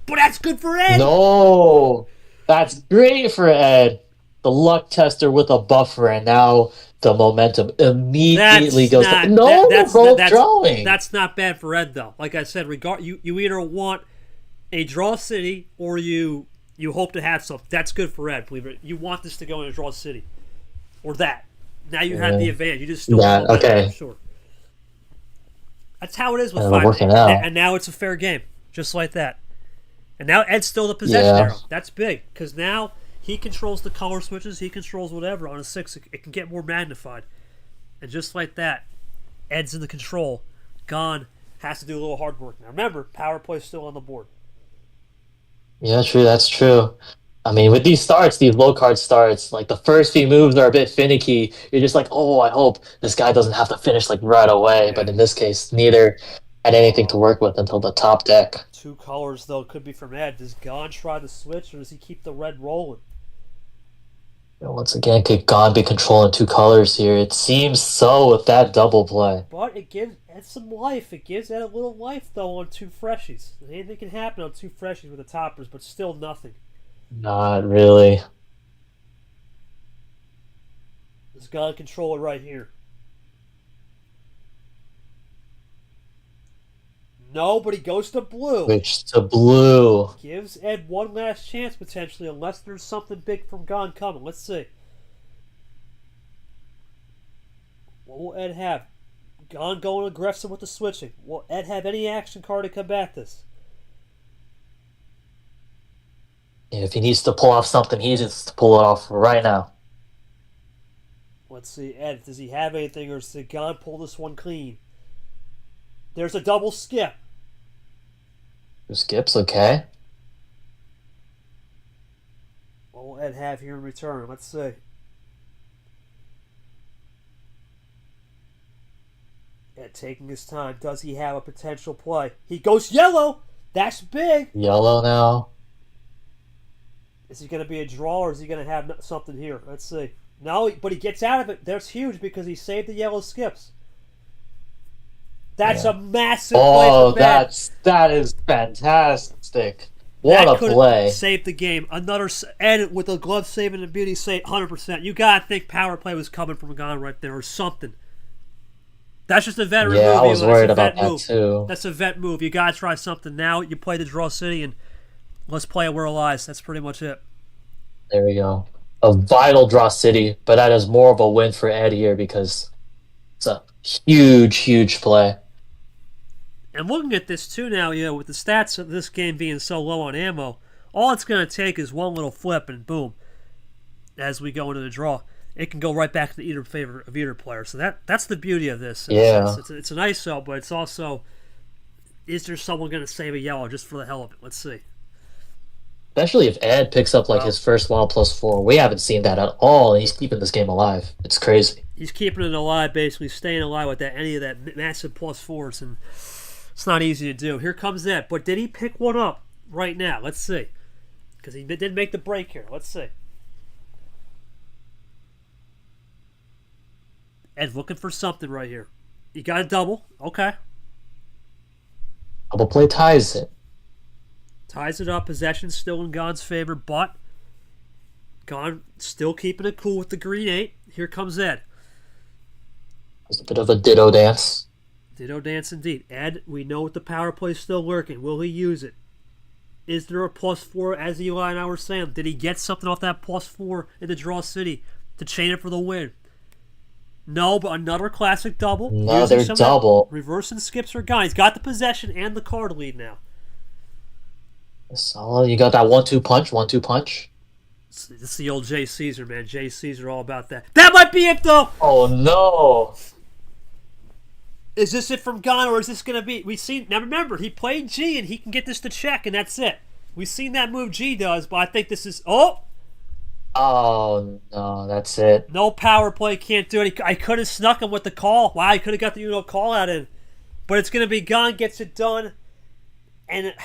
But that's good for Ed. No, that's great for Ed. The luck tester with a buffer, and now the momentum immediately goes. We're both drawing. That's not bad for Ed though. Like I said, you either want a draw city or you hope to have something. That's good for Ed. Believe it. You want this to go in a draw city, or that. Now you have the advantage. You just still want okay. For sure. That's how it is with We're 5. working out. And now it's a fair game, just like that. And now Ed's still the possession arrow. That's big because now he controls the color switches. He controls whatever on a 6. It can get more magnified, and just like that, Ed's in the control. Gon has to do a little hard work. Now remember, power play is still on the board. Yeah, true. That's true. I mean, with these starts, these low card starts, like the first few moves are a bit finicky. You're just like, oh, I hope this guy doesn't have to finish like right away. Yeah. But in this case, neither had anything to work with until the top deck. 2 colors though could be from Ed. Does Gon try to switch or does he keep the red rolling? Once again, could Gon be controlling 2 colors here? It seems so with that double play. But it gives Ed some life. It gives Ed a little life though on 2 freshies. Anything can happen on 2 freshies with the toppers, but still nothing. Not really. Does Gon control it right here? No, but he goes to blue. Switch to blue. Gives Ed one last chance potentially, unless there's something big from Gon coming. Let's see. What will Ed have? Gon going aggressive with the switching. Will Ed have any action card to combat this? If he needs to pull off something, he needs to pull it off right now. Let's see, Ed, does he have anything, or does Gon pull this one clean? There's a double skip. Skips, okay. What will Ed have here in return? Let's see. Ed taking his time. Does he have a potential play? He goes yellow. That's big. Yellow now. Is he going to be a draw, or is he going to have something here? Let's see. No, but he gets out of it. That's huge because he saved the yellow skips. That's a massive play for Ed. That is fantastic. What a play. Saved the game. Another Ed with a glove saving and beauty save 100%. You got to think power play was coming from Gon right there or something. That's just a veteran move. Yeah, I was worried about that too. That's a vet move. You got to try something. Now you play the draw city and let's play it where it lies. That's pretty much it. There we go. A vital draw city, but that is more of a win for Ed here because it's a huge, huge play. And looking at this too now, with the stats of this game being so low on ammo, all it's going to take is one little flip and boom. as we go into the draw. It can go right back to either favor of either player. So that's the beauty of this. Yeah. It's an ISO, but it's also, is there someone going to save a yellow just for the hell of it? Let's see. Especially if Ed picks up like his first wild +4. We haven't seen that at all, and he's keeping this game alive. It's crazy. He's keeping it alive, basically staying alive with any of that massive +4s, and it's not easy to do. Here comes Ed, but did he pick one up right now? Let's see, because he did make the break here. Let's see. Ed's looking for something right here. You got a double, okay. Double play ties it. Ties it up. Possession still in Gon's favor, but Gon still keeping it cool with the green 8. Here comes Ed. It's a bit of a ditto dance. Ditto dance indeed. Ed, we know what the power play is still lurking. Will he use it? Is there a +4, as Eli and I were saying? Did he get something off that +4 in the draw city to chain it for the win? No, but another classic double. Another double. Reversing skips are gone. He's got the possession and the card lead now. So you got that 1-2 punch. This is the old Jay Caesar, man. Jay Caesar all about that. That might be it, though! Oh, no. Is this it from Gon, or is this going to be... Now, remember, he played G, and he can get this to check, and that's it. We've seen that move G does, but I think this is... Oh, no, that's it. no power play, can't do it. I could have snuck him with the call. Wow, I could have got the Uno call out in. But it's going to be Gon gets it done. And...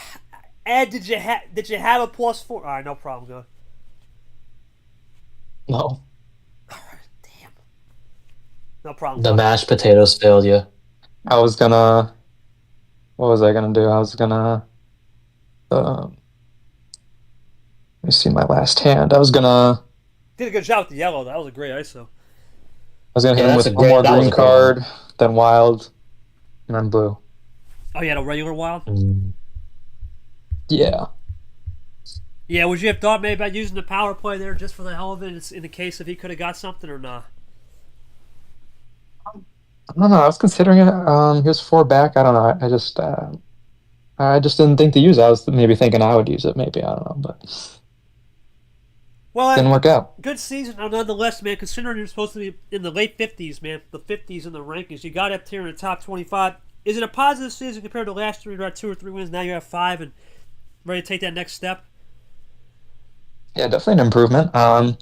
Ed, did you have a +4? All right, no problem. Go. No. All right, damn. No problem. The mashed potatoes failed you. What was I gonna do? I was gonna let me see my last hand. I was gonna Did a good job with the yellow. That was a great ISO. hit him that's with a one great- more that was green a great card, then wild, and then blue. Oh, you had a regular wild? Yeah. Yeah, would you have thought maybe about using the power play there just for the hell of it in the case if he could have got something or not? I don't know. I was considering it. He was 4 back. I don't know. I just didn't think to use it. I was maybe thinking I would use it. Maybe, I don't know, but Well, didn't work out. good season nonetheless, man. Considering you're supposed to be in the late 50s, man, the 50s in the rankings, you got up here in the top 25. Is it a positive season compared to last year? You had 2 or 3 wins. Now you have 5 and ready to take that next step. Yeah, definitely an improvement. I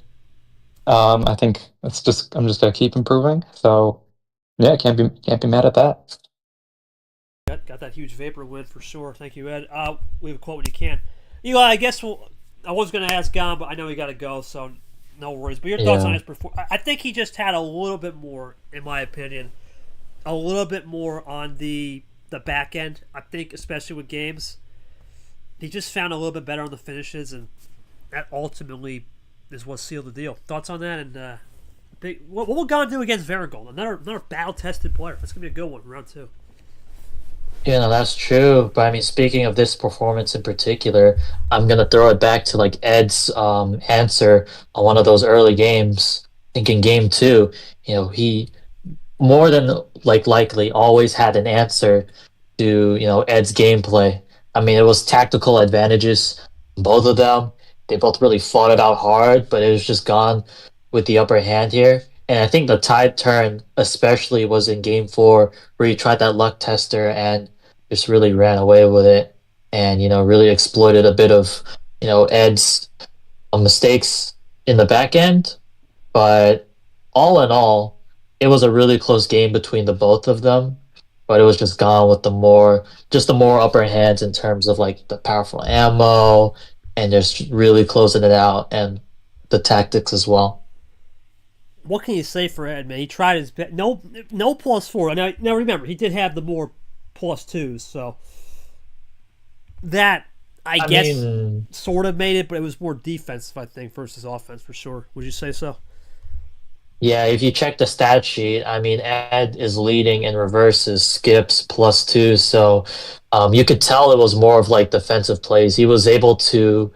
think I'm just gonna keep improving. So yeah, can't be mad at that. Got that huge vapor win for sure. Thank you, Ed. Leave a quote when you can. Eli, I guess I was going to ask Gon, but I know he got to go, so no worries. But your thoughts on his performance? I think he just had a little bit more, in my opinion, a little bit more on the back end. I think, especially with games, he just found a little bit better on the finishes, and that ultimately is what sealed the deal. Thoughts on that? And what will Gon do against Varigold? Another battle-tested player. That's going to be a good one, round 2. Yeah, no, that's true. But I mean, speaking of this performance in particular, I'm gonna throw it back to like Ed's answer on one of those early games. I think in game 2, he more than likely always had an answer to Ed's gameplay. I mean, it was tactical advantages, both of them. They both really fought it out hard, but it was just Gon with the upper hand here. And I think the tide turn especially was in game 4, where he tried that luck tester and just really ran away with it, and really exploited a bit of Ed's mistakes in the back end. But all in all, it was a really close game between the both of them. But it was just Gon with the more upper hands in terms of like the powerful ammo and just really closing it out, and the tactics as well. What can you say for Ed, man? He tried his best. No +4. Now remember, he did have the more +2s, so that I guess sort of made it, but it was more defensive, I think, versus offense for sure. Would you say so? Yeah, if you check the stat sheet, I mean, Ed is leading in reverses, skips, +2, so you could tell it was more of like defensive plays. He was able to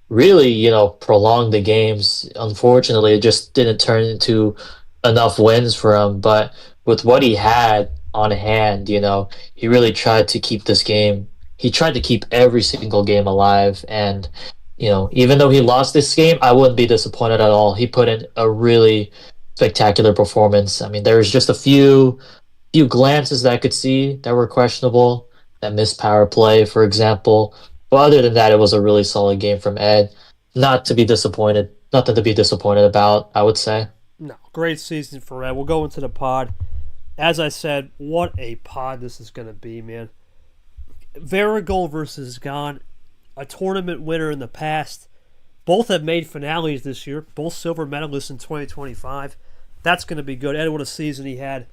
really, prolong the games. Unfortunately, it just didn't turn into enough wins for him, but with what he had on hand, he really tried to keep this game. He tried to keep every single game alive, and even though he lost this game, I wouldn't be disappointed at all. He put in a really spectacular performance. I mean, there was just a few glances that I could see that were questionable. That missed power play, for example. But other than that, it was a really solid game from Ed. Not to be disappointed. Nothing to be disappointed about, I would say. No, great season for Ed. We'll go into the pod. As I said, what a pod this is going to be, man. Varigold versus Gon, a tournament winner in the past. Both have made finales this year. Both silver medalists in 2025. That's going to be good. Ed, what a season he had.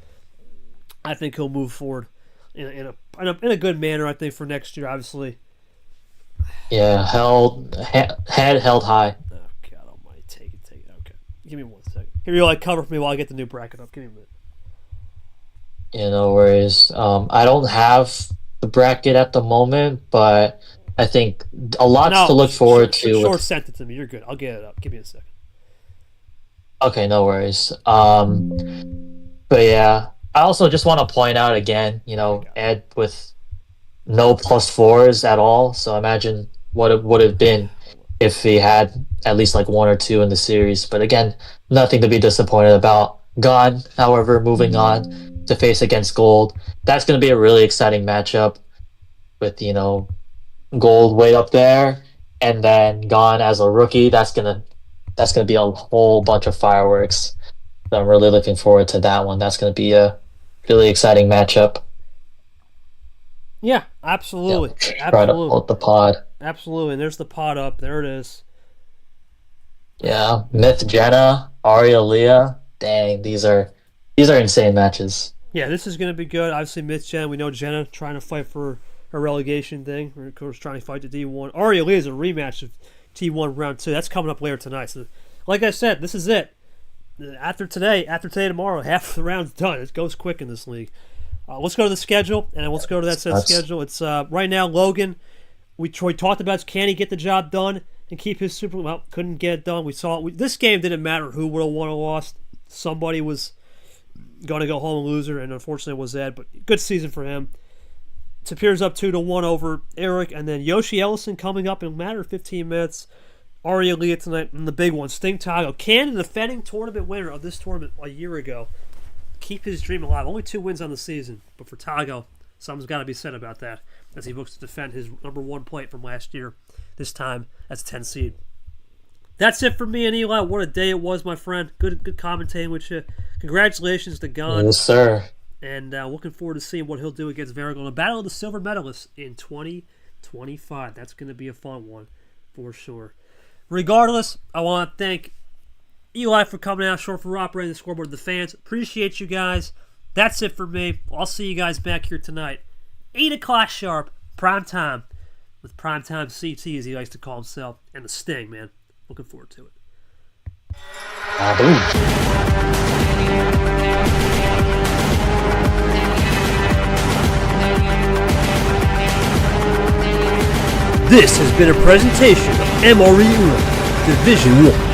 I think he'll move forward in a good manner, I think, for next year, obviously. Yeah, head held high. Oh, God almighty. Take it. Okay. Give me 1 second. Here you cover for me while I get the new bracket up. Give me a minute. Yeah, no worries. I don't have the bracket at the moment, but I think a lot to look forward to. Short sent it to me. You're good. I'll get it up. Give me a second. Okay, no worries. But yeah, I also just want to point out again, Ed with no +4s at all. So imagine what it would have been if he had at least like 1 or 2 in the series. But again, nothing to be disappointed about. Gone, however, moving on to face against Gold. That's going to be a really exciting matchup with, Gold way up there and then Gone as a rookie. That's gonna be a whole bunch of fireworks. So I'm really looking forward to that one. That's going to be a really exciting matchup. Yeah, absolutely. Yep. Try to hold the pod. Absolutely. And there's the pod up. There it is. Yeah, Myth Jenna, Arya Leah. Dang, these are insane matches. Yeah, this is going to be good. Obviously, Myth Jenna. We know Jenna trying to fight for her relegation thing. Of course, trying to fight the D1. Arya Leah is a rematch of T1 round 2. That's coming up later tonight. So, like I said, this is it. After today, tomorrow, half of the round's done. It goes quick in this league. Let's go to the schedule, and then let's go to that set schedule. It's right now Logan. We talked about, can he get the job done and keep his super? Well, couldn't get it done. We saw this game didn't matter who would have won or lost. Somebody was going to go home a loser, and unfortunately it was Ed. But good season for him. Tapir's up 2-1 over Eric, and then Yoshi Ellison coming up in a matter of 15 minutes. Arya Leah tonight, and the big one, Sting Tago. Can the defending tournament winner of this tournament a year ago keep his dream alive? Only 2 wins on the season, but for Tago, something's got to be said about that as he looks to defend his #1 plate from last year, this time as 10 seed. That's it for me and Eli. What a day it was, my friend. Good commentating with you. Congratulations to Gon. Yes, sir. And looking forward to seeing what he'll do against Varigold in the Battle of the Silver Medalists in 2025. That's going to be a fun one for sure. Regardless, I want to thank Eli for coming out, short for operating the scoreboard of the fans. Appreciate you guys. That's it for me. I'll see you guys back here tonight. 8 o'clock sharp, prime time, with Primetime CT, as he likes to call himself, and the Sting, man. Looking forward to it. This has been a presentation of MRE Division 1.